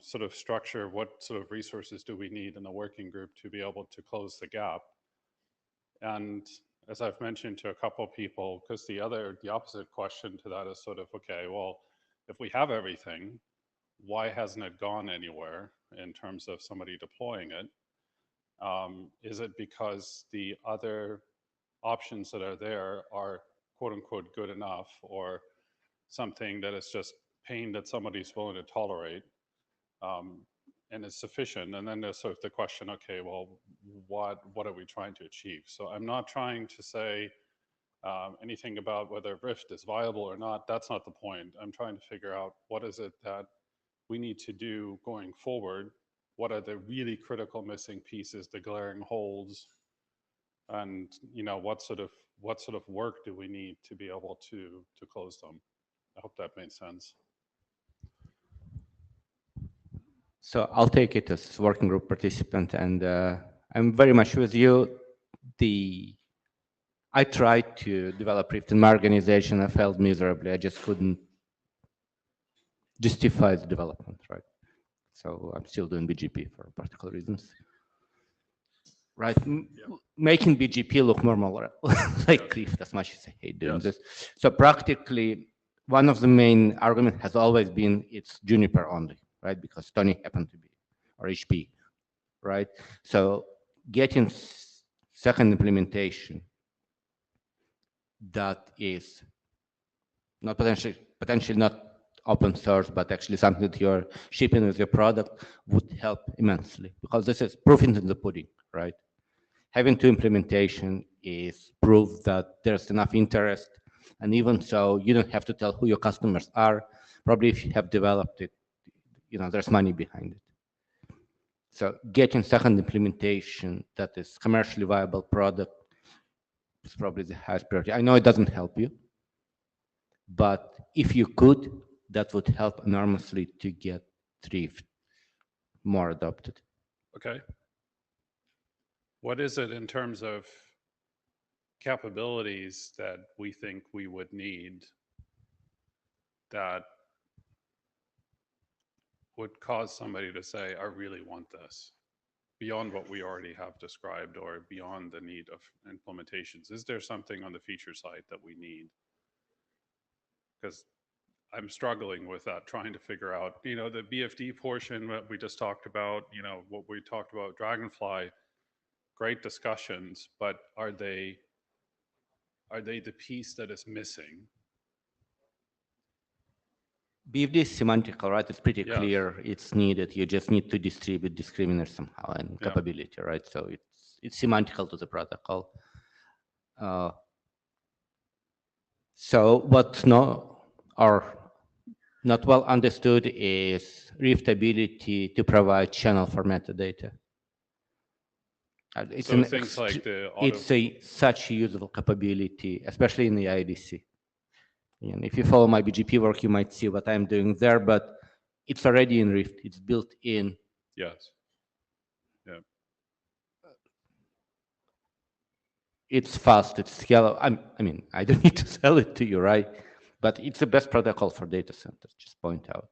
sort of structure, what sort of resources do we need in the working group to be able to close the gap? And as I've mentioned to a couple of people, because the opposite question to that is sort of, okay, well, if we have everything, why hasn't it gone anywhere in terms of somebody deploying it? Is it because the other options that are there are quote unquote good enough, or something that is just pain that somebody's willing to tolerate, um, and is sufficient? And then there's sort of the question, okay, well, what are we trying to achieve? So I'm not trying to say anything about whether Rift is viable or not. That's not the point. I'm trying to figure out what is it that we need to do going forward. What are the really critical missing pieces, the glaring holes, and what sort of work do we need to be able to close them? I hope that made sense. So I'll take it as working group participant, and I'm very much with you. I tried to develop Rift in my organization. I failed miserably. I just couldn't justify the development, right? So I'm still doing BGP for particular reasons. Right, making BGP look more like Rift, as much as I hate doing this. So practically, one of the main arguments has always been it's Juniper only, right? Because Tony happened to be, or HP, right? So getting second implementation that is not potentially not open source, but actually something that you're shipping with your product would help immensely, because this is proof in the pudding, right? Having two implementation is proof that there's enough interest, and even so, you don't have to tell who your customers are. Probably if you have developed it, there's money behind it. So getting second implementation that is commercially viable product is probably the highest priority. I know it doesn't help you, but if you could, that would help enormously to get Thrift more adopted. Okay. What is it in terms of capabilities that we think we would need that would cause somebody to say, I really want this, beyond what we already have described or beyond the need of implementations? Is there something on the feature side that we need? Because I'm struggling with that, trying to figure out, the BFD portion that we just talked about, what we talked about, Dragonfly, great discussions, but are they the piece that is missing? BFD is semantical, right? It's pretty Yes. clear it's needed. You just need to distribute discriminator somehow and Yeah. capability, right? So it's semantical to the protocol. So what's not well understood is Rift ability to provide channel for metadata. It's So things like the auto. it's such a usable capability, especially in the IDC. And if you follow my BGP work, you might see what I'm doing there, but it's already in Rift. It's built in. Yes. Yeah. It's fast. It's scalable. I mean, I don't need to sell it to you, right? But it's the best protocol for data centers. Just point out.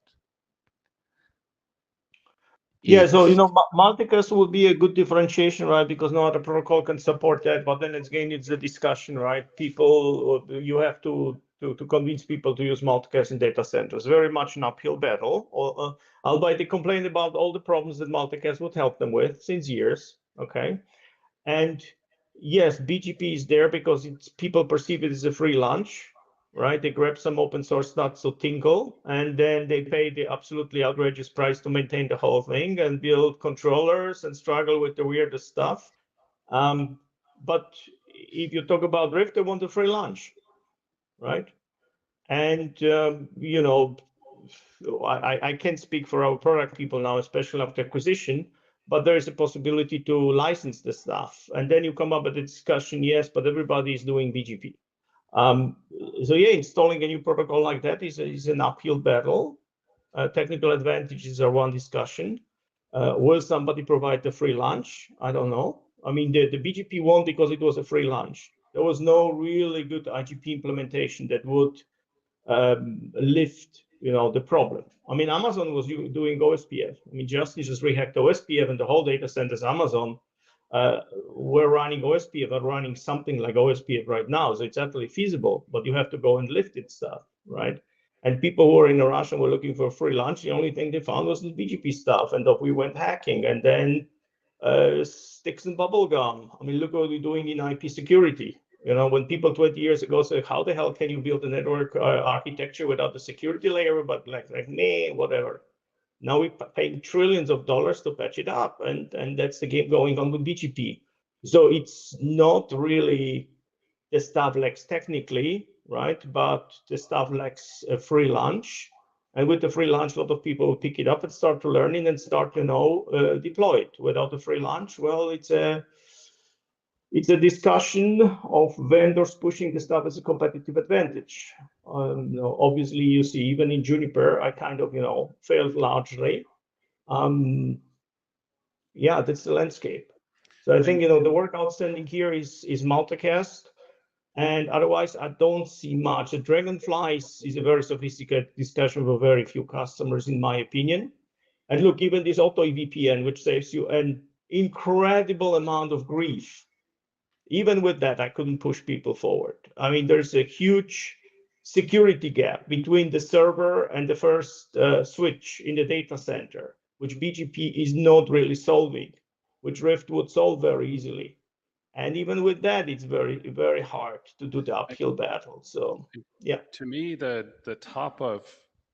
Yeah, so multicast would be a good differentiation, right? Because no other protocol can support that. But then again, it's a discussion, right? You have to convince people to use multicast in data centers. Very much an uphill battle. Albeit they complain about all the problems that multicast would help them with since years. Okay, and yes, BGP is there because people perceive it as a free lunch. Right, they grab some open source nuts so tinkle, and then they pay the absolutely outrageous price to maintain the whole thing and build controllers and struggle with the weirdest stuff. But if you talk about Rift, they want a free lunch, right? And I can't speak for our product people now, especially after acquisition, but there is a possibility to license the stuff. And then you come up with a discussion, yes, but everybody is doing BGP. So yeah, installing a new protocol like that is an uphill battle. Technical advantages are one discussion. Will somebody provide the free lunch? I don't know. I mean, the BGP won because it was a free lunch. There was no really good IGP implementation that would lift, the problem. I mean, Amazon was doing OSPF. I mean, Justin just rehacked OSPF, and the whole data centers Amazon were running OSPF, are running something like OSPF right now. So it's actually feasible, but you have to go and lift it stuff, right? And people who were in Russia were looking for free lunch. The only thing they found was the BGP stuff, and we went hacking, and then sticks and bubble gum. I mean, look what we're doing in IP security. When people 20 years ago said, how the hell can you build a network architecture without the security layer? But like me, whatever. Now we pay trillions of dollars to patch it up, and that's the game going on with BGP. So it's not really the stuff lacks technically, right? But the stuff lacks a free lunch. And with the free lunch, a lot of people will pick it up and start to learn it and start to deploy it. Without the free lunch, well, it's a discussion of vendors pushing the stuff as a competitive advantage. Obviously, you see, even in Juniper, I kind of, failed largely. Yeah, that's the landscape. So I think, the work outstanding here is multicast. And otherwise, I don't see much. The Dragonfly is a very sophisticated discussion for very few customers, in my opinion. And look, even this auto VPN, which saves you an incredible amount of grief, even with that, I couldn't push people forward. I mean, there's a huge security gap between the server and the first switch in the data center, which BGP is not really solving, which Rift would solve very easily. And even with that, it's very, very hard to do the uphill battle. So, yeah. To me, the top of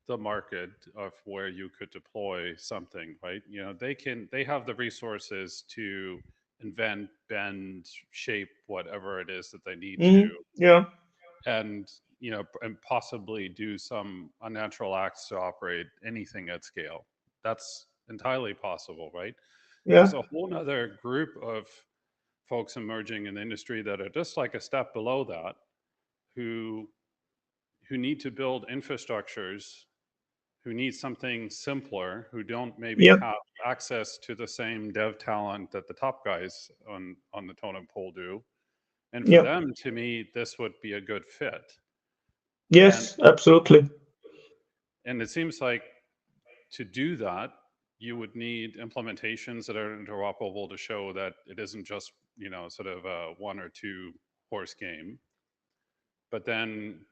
the market of where you could deploy something, right? They have the resources to invent, bend, shape, whatever it is that they need to, Yeah. and and possibly do some unnatural acts to operate anything at scale. That's entirely possible, right? Yeah. There's a whole other group of folks emerging in the industry that are just like a step below that, who need to build infrastructures, who need something simpler, who don't maybe Yep. have access to the same dev talent that the top guys on the totem pole do. And for Yep. them, to me, this would be a good fit. Yes, absolutely. And it seems like to do that, you would need implementations that are interoperable to show that it isn't just, sort of a one or two horse game. But then,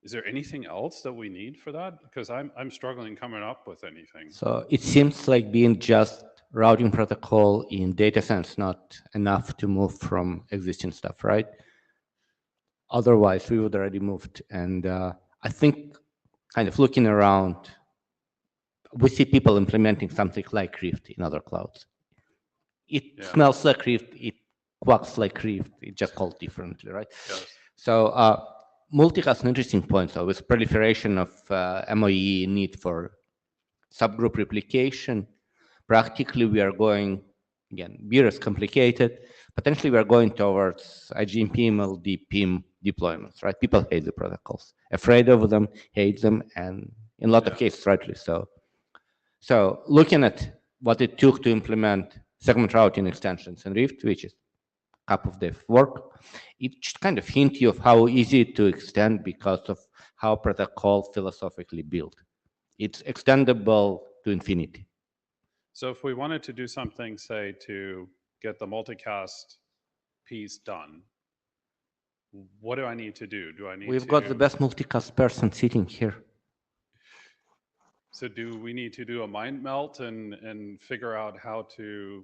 is there anything else that we need for that? Because I'm struggling coming up with anything. So it seems like being just routing protocol in data centers not enough to move from existing stuff, right? Otherwise, we would already moved. And I think kind of looking around, we see people implementing something like Rift in other clouds. It smells like Rift, it quacks like Rift, it's just called differently, right? Yes. So multicast is an interesting point. So with proliferation of MOE need for subgroup replication, practically we are going, again, beer is complicated, potentially we are going towards IGMP, MLD, PIM deployments, right? People hate the protocols, afraid of them, hate them, and in a lot of cases, rightly so. So looking at what it took to implement segment routing extensions in Rift, which is a cup of dev work, it should kind of hint you of how easy to extend because of how protocol philosophically built. It's extendable to infinity. So if we wanted to do something, say, to get the multicast piece done, what do I need to do? Do I need We've got the best multicast person sitting here. So do we need to do a mind melt and figure out how to?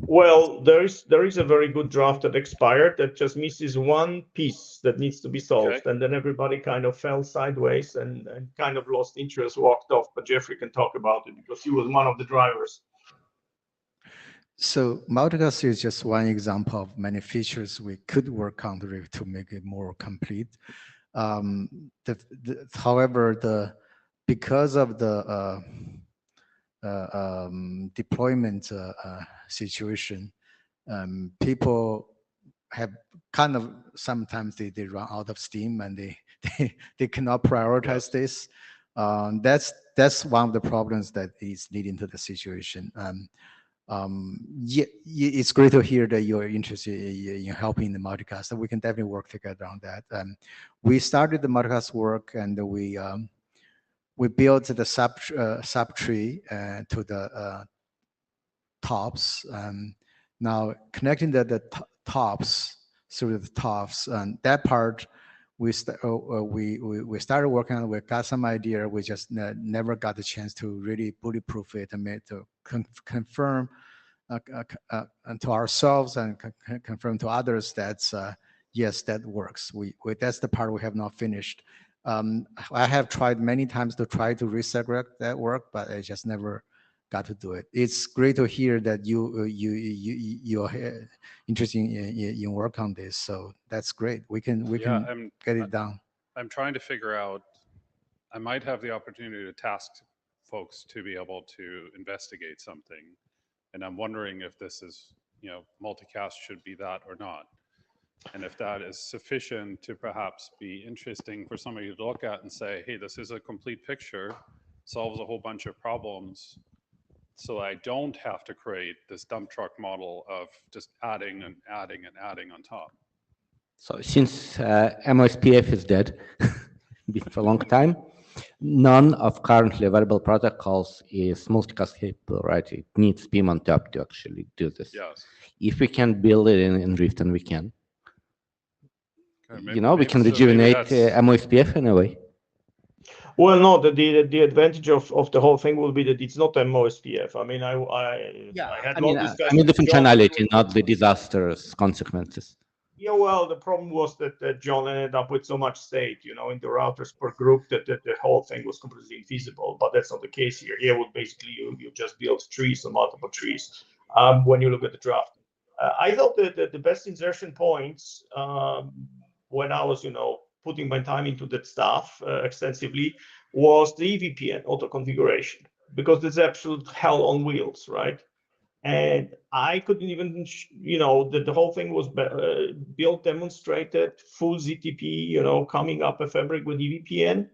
Well, there is a very good draft that expired that just misses one piece that needs to be solved. Okay. And then everybody kind of fell sideways and kind of lost interest, walked off. But Jeffrey can talk about it because he was one of the drivers. So multicast is just one example of many features we could work on the Rift to make it more complete. However, because of the deployment situation, people have kind of sometimes they run out of steam and they cannot prioritize this. That's one of the problems that is leading to the situation. Yeah, it's great to hear that you're interested in helping the multicast. We can definitely work together on that. We started the multicast work and we built the subtree to the tops. Now connecting the tops through the tops, and that part we started working on. We got some idea. We just never got the chance to really bulletproof it and to confirm and to ourselves and confirm to others that yes, that works. That's the part we have not finished. I have tried many times to try to resurrect that work, but I just never got to do it. It's great to hear that you're interested in work on this. So that's great. We can get it done. I'm trying to figure out, I might have the opportunity to task folks to be able to investigate something. And I'm wondering if this is, multicast should be that or not. And if that is sufficient to perhaps be interesting for somebody to look at and say, hey, this is a complete picture, solves a whole bunch of problems. So I don't have to create this dump truck model of just adding and adding and adding on top. So since MOSPF is dead, been for a long time, none of currently available protocols is multicast capable, right? It needs PIM on top to actually do this. Yes. If we can build it in Rift, and we can, Okay, we can so maybe rejuvenate that's- MOSPF in a way. Well, no, the advantage of the whole thing will be that it's not MOSPF. I mean, I had long discussions. I mean the with John. functionality, not the disastrous consequences. Yeah, well, the problem was that John ended up with so much state, in the routers per group that the whole thing was completely infeasible. But that's not the case here. Here, basically you just build trees or multiple trees. When you look at the draft, I thought that the best insertion points when I was, putting my time into that stuff extensively was the EVPN auto configuration, because it's absolute hell on wheels, right? And I couldn't even, the whole thing was built, demonstrated, full ZTP, coming up a fabric with EVPN.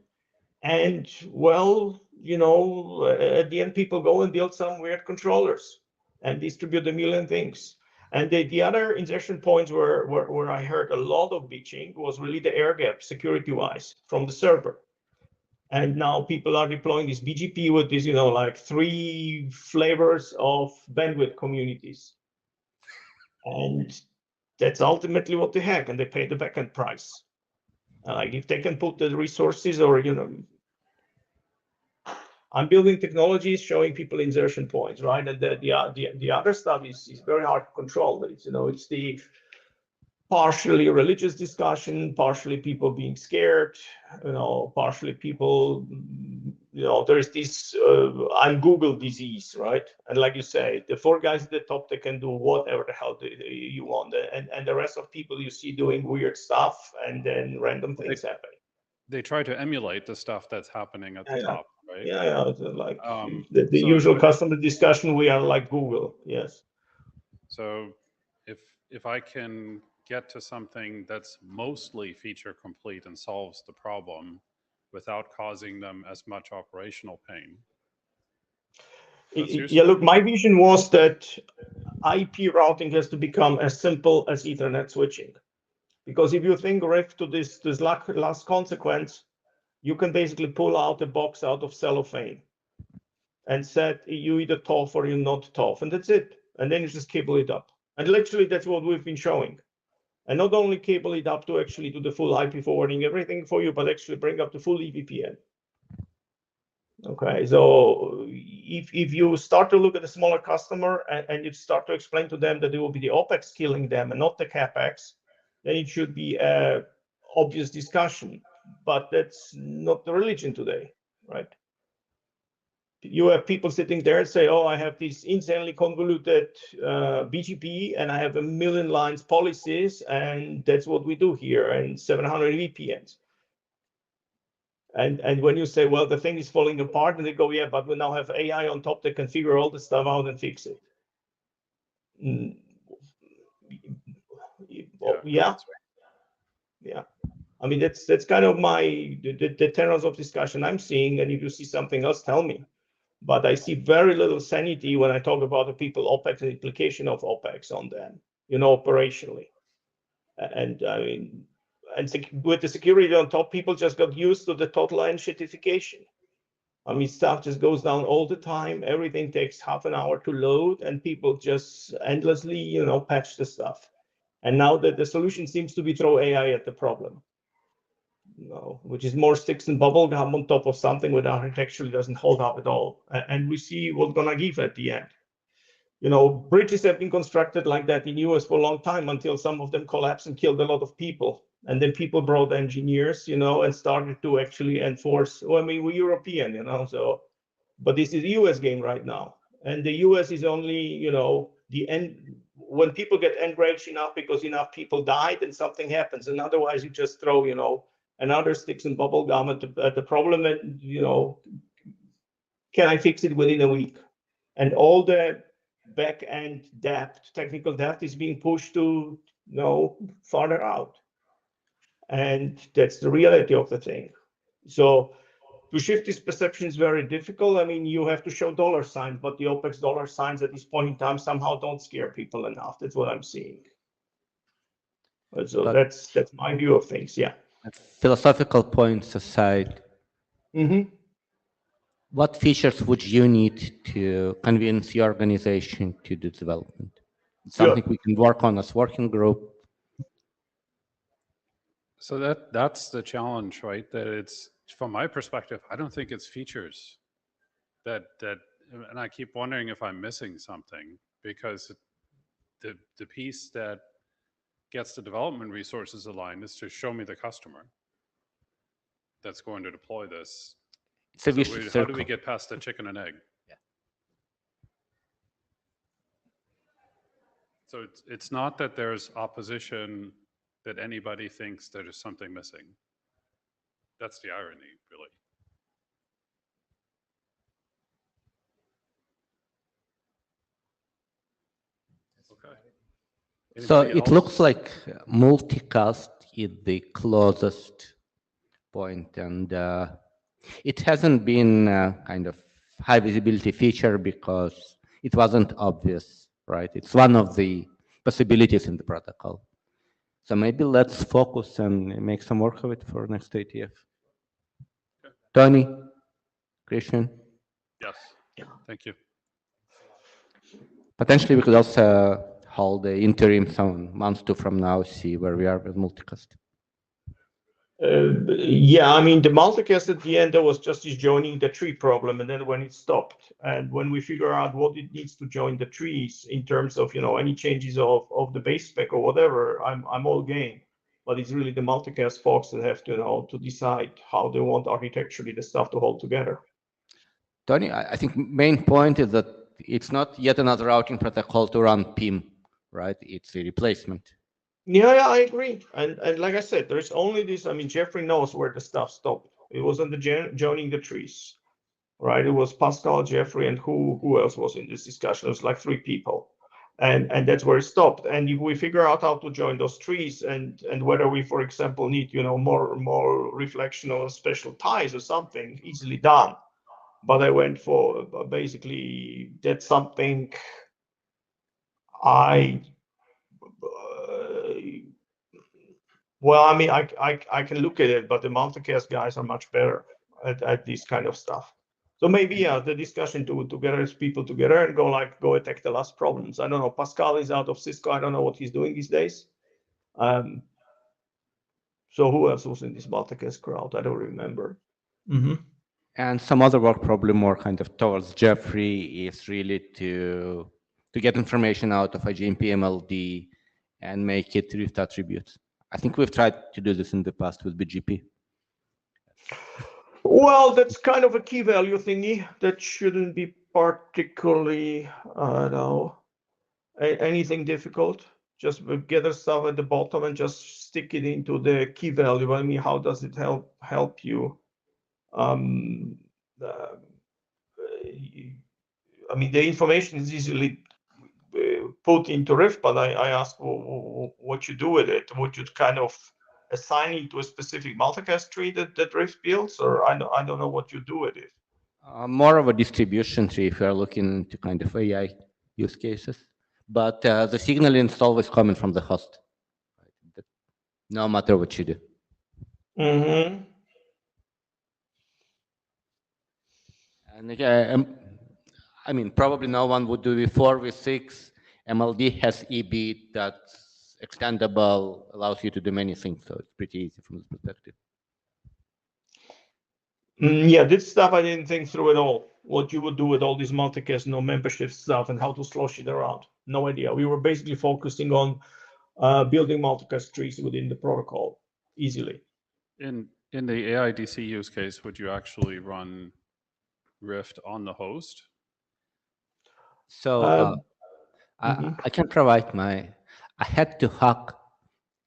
And well, at the end, people go and build some weird controllers and distribute a million things. And the other insertion points where I heard a lot of bitching was really the air gap security-wise from the server. And now people are deploying this BGP with this, like 3 flavors of bandwidth communities. And that's ultimately what they have, and they pay the backend price. Like if they can put the resources or, I'm building technologies showing people insertion points, right? And the other stuff is very hard to control. But it's the partially religious discussion, partially people being scared, partially people, there is this I'm Google disease, right? And like you say, the 4 guys at the top, they can do whatever the hell you want. And the rest of people you see doing weird stuff, and then random things happen. They try to emulate the stuff that's happening at the top, right? Yeah, like the usual customer discussion, we are like Google, yes. So if I can get to something that's mostly feature complete and solves the problem without causing them as much operational pain. Yeah, look, my vision was that IP routing has to become as simple as Ethernet switching. Because if you think Rift to this last consequence, you can basically pull out a box out of cellophane and set you either TOF or you're not TOF, and that's it. And then you just cable it up. And literally that's what we've been showing. And not only cable it up to actually do the full IP forwarding, everything for you, but actually bring up the full EVPN. Okay, so if you start to look at the smaller customer and you start to explain to them that it will be the OPEX killing them and not the CAPEX, then it should be an obvious discussion. But that's not the religion today, right? You have people sitting there and say, oh, I have this insanely convoluted BGP and I have a million lines policies, and that's what we do here, and 700 VPNs. And when you say, well, the thing is falling apart, and they go, yeah, but we now have AI on top that can figure all the stuff out and fix it. Yeah. Yeah. I mean, that's kind of the tenors of discussion I'm seeing. And if you see something else, tell me. But I see very little sanity when I talk about the people OPEX and implication of OPEX on them, operationally. And I mean, with the security on top, people just got used to the total enshittification. I mean, stuff just goes down all the time. Everything takes half an hour to load, and people just endlessly, patch the stuff. And now that the solution seems to be throw AI at the problem, which is more sticks and bubble gum on top of something that architecturally doesn't hold up at all. And we see what's gonna give at the end. Bridges have been constructed like that in US for a long time until some of them collapsed and killed a lot of people. And then people brought engineers, and started to actually enforce. Well, I mean, we're European, so, but this is a US game right now. And the US is only, the end. When people get enraged enough because enough people died and something happens, and otherwise you just throw, another sticks and bubble gum at the problem, and, can I fix it within a week? And all the back end depth, technical depth is being pushed to, farther out. And that's the reality of the thing. So to shift this perception is very difficult. I mean, you have to show dollar signs, but the OPEX dollar signs at this point in time somehow don't scare people enough. That's what I'm seeing. So that's my view of things. Yeah. Philosophical points aside, what features would you need to convince your organization to do development? Something we can work on as working group. So that's the challenge, right? That it's, from my perspective, I don't think it's features that, and I keep wondering if I'm missing something, because the piece that gets the development resources aligned is to show me the customer that's going to deploy this. It's a So vicious how do we circle. get past the chicken and egg? Yeah. So it's not that there's opposition, that anybody thinks there's something missing. That's the irony, really. Okay. So Anybody it else? looks like multicast is the closest point, and it hasn't been kind of high visibility feature because it wasn't obvious, right? It's one of the possibilities in the protocol. So maybe let's focus and make some work of it for next IETF. Okay. Tony, Christian, Yes. Thank you. potentially we could also hold the interim some months to from now, see where we are with multicast. Yeah, I mean, the multicast at the end, there was just this joining the tree problem, and then when it stopped, and when we figure out what it needs to join the trees in terms of, any changes of the base spec or whatever, I'm all game. But it's really the multicast folks that have to, to decide how they want architecturally the stuff to hold together. Tony, I think main point is that it's not yet another routing protocol to run PIM, right? It's a replacement. Yeah, I agree. And like I said, there's only this. I mean, Jeffrey knows where the stuff stopped. It wasn't the joining the trees, right? It was Pascal, Jeffrey, and who else was in this discussion? It was like 3 people, and that's where it stopped. And if we figure out how to join those trees, and whether we, for example, need more reflection or special ties or something, easily done. But I went for basically that's something well, I mean, I can look at it, but the multicast guys are much better at this kind of stuff. So maybe, the discussion to gather people together and go attack the last problems. I don't know. Pascal is out of Cisco. I don't know what he's doing these days. So who else was in this multicast crowd? I don't remember. And some other work, probably more kind of towards Jeffrey, is really to get information out of a GMP MLD and make it Rift attributes. I think we've tried to do this in the past with BGP. Well, that's kind of a key value thingy. That shouldn't be particularly, I don't know, anything difficult. Just gather stuff at the bottom and just stick it into the key value. I mean, how does it help you? Um, uh, I mean, the information is easily put into Rift, but I ask what you do with it. Would you kind of assign it to a specific multicast tree that Rift builds, or I don't know what you do with it. More of a distribution tree if you're looking into kind of AI use cases. But the signal is always coming from the host, right? No matter what you do. Mm-hmm. And I mean, probably no one would do V4, V6. MLD has EB that's extendable, allows you to do many things. So it's pretty easy from this perspective. Yeah, this stuff I didn't think through at all. What you would do with all this multicast, no membership stuff, and how to slosh it around. No idea. We were basically focusing on building multicast trees within the protocol easily. In the AIDC use case, would you actually run Rift on the host? So Mhm. I can provide I had to hack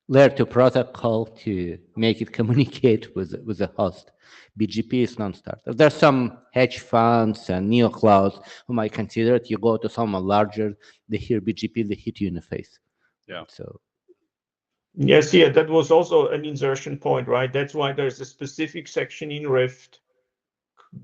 layer 2 protocol to make it communicate with the host. BGP is non-starter. There's some hedge funds and neo clouds who might consider it. You go to someone larger, they hear BGP, they hit you in the face. Yeah. So Yes, yeah, that was also an insertion point, right? That's why there's a specific section in Rift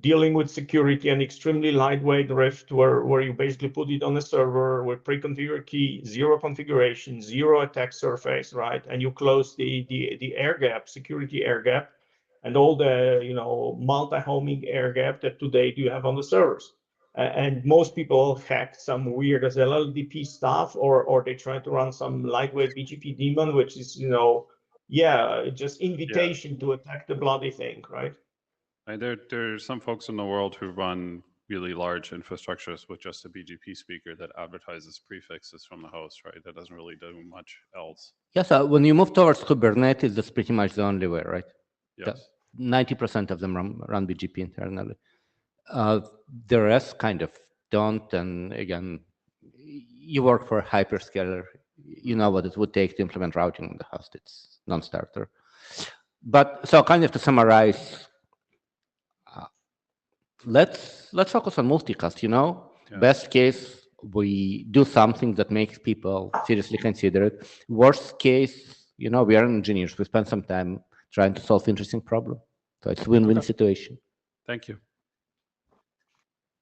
dealing with security, and extremely lightweight Rift where you basically put it on a server with pre-configured key, zero configuration, zero attack surface, right? And you close the air gap, security air gap, and all the multi-homing air gap that today you have on the servers. And most people hacked some weird LLDP stuff, or they try to run some lightweight BGP daemon, which is just invitation to attack the bloody thing, right? And there's some folks in the world who run really large infrastructures with just a BGP speaker that advertises prefixes from the host, right? That doesn't really do much else. yes, when you move towards Kubernetes, that's pretty much the only way, right? Yes. 90% of them run BGP internally. The rest kind of don't. And again, you work for a hyperscaler, you know what it would take to implement routing on the host. It's non-starter. But so kind of to summarize, let's focus on multicast. Yeah. Best case, we do something that makes people seriously consider it. Worst case, we are engineers. We spend some time trying to solve interesting problem. So it's a win-win situation. Thank you.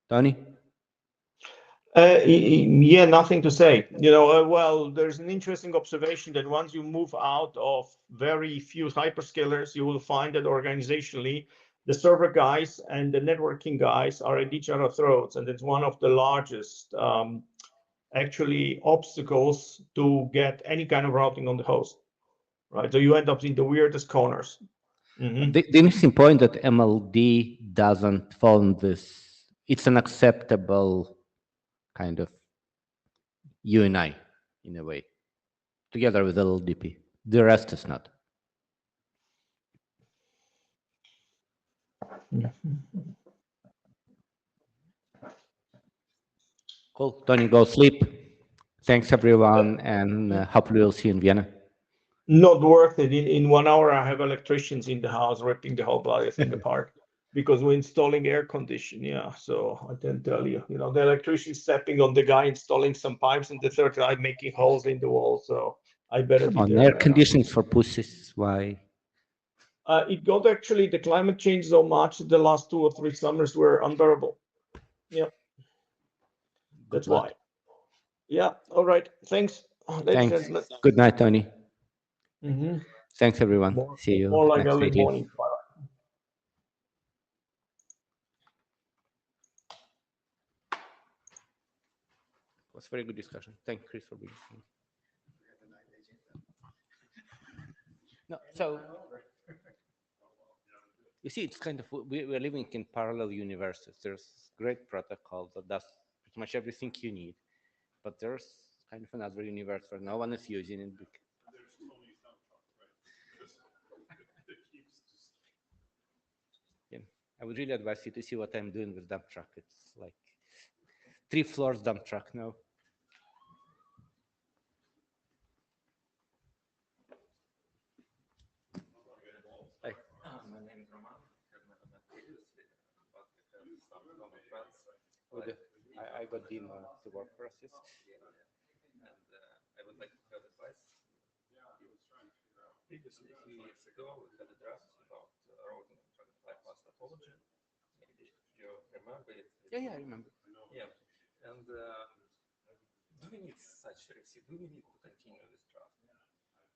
Tony? Yeah, nothing to say. Well, there's an interesting observation that once you move out of very few hyperscalers, you will find that organizationally, the server guys and the networking guys are at each other's throats, and it's one of the largest actually obstacles to get any kind of routing on the host, right? So you end up in the weirdest corners. The interesting point that MLD doesn't fall in this, it's an acceptable kind of UNI in a way, together with LLDP. The rest is not. Cool. Tony, go sleep. Thanks, everyone, and hopefully we'll see you in Vienna. Not worth it. In 1 hour, I have electricians in the house ripping the whole bloody thing apart because we're installing air condition. Yeah, so I can tell you, the electrician stepping on the guy installing some pipes, and the third guy making holes in the wall. So I better Come be on, there. air Man. conditioning for pussies. Why? It got actually the climate changed so much. The last 2 or 3 summers were unbearable. Yeah, that's why. Yeah. All right. Thanks, ladies and Thanks. gentlemen. Good night, Tony. Mm-hmm. Thanks, everyone. See you More like next early week. morning. Bye. It was a very good discussion. Thank you, Chris, for being here. No, so you see, it's kind of we're living in parallel universes. There's great protocol that does pretty much everything you need, but there's kind of another universe where no one is using it. Yeah. I would really advise you to see what I'm doing with dump truck. It's like 3 floors dump truck now. Hi. My name is Roman. I have never met previously, but we have some common friends. I got Dima to work for us. Yes. And I would like to have advice. Previously, a few years ago, we had a draft about routing and dragonfly class topology. Maybe you remember it? Yeah, I remember. Yeah. And do we need such receipt? Do we need to continue this draft?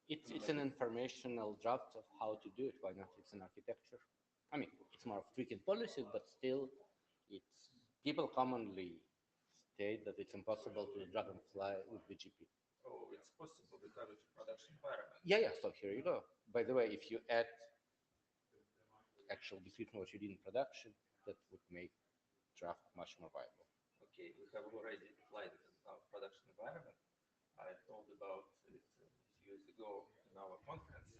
It's an informational draft of how to do it. Why not? It's an architecture. I mean, it's more of tweaking policies, but still, it's people commonly state that it's impossible to dragonfly with BGP. Oh, it's possible because it's a production environment. Yeah. So here you go. By the way, if you add actual description of what you did in production, that would make draft much more viable. Okay, we have already applied it in our production environment. I told about it a few years ago in our conference.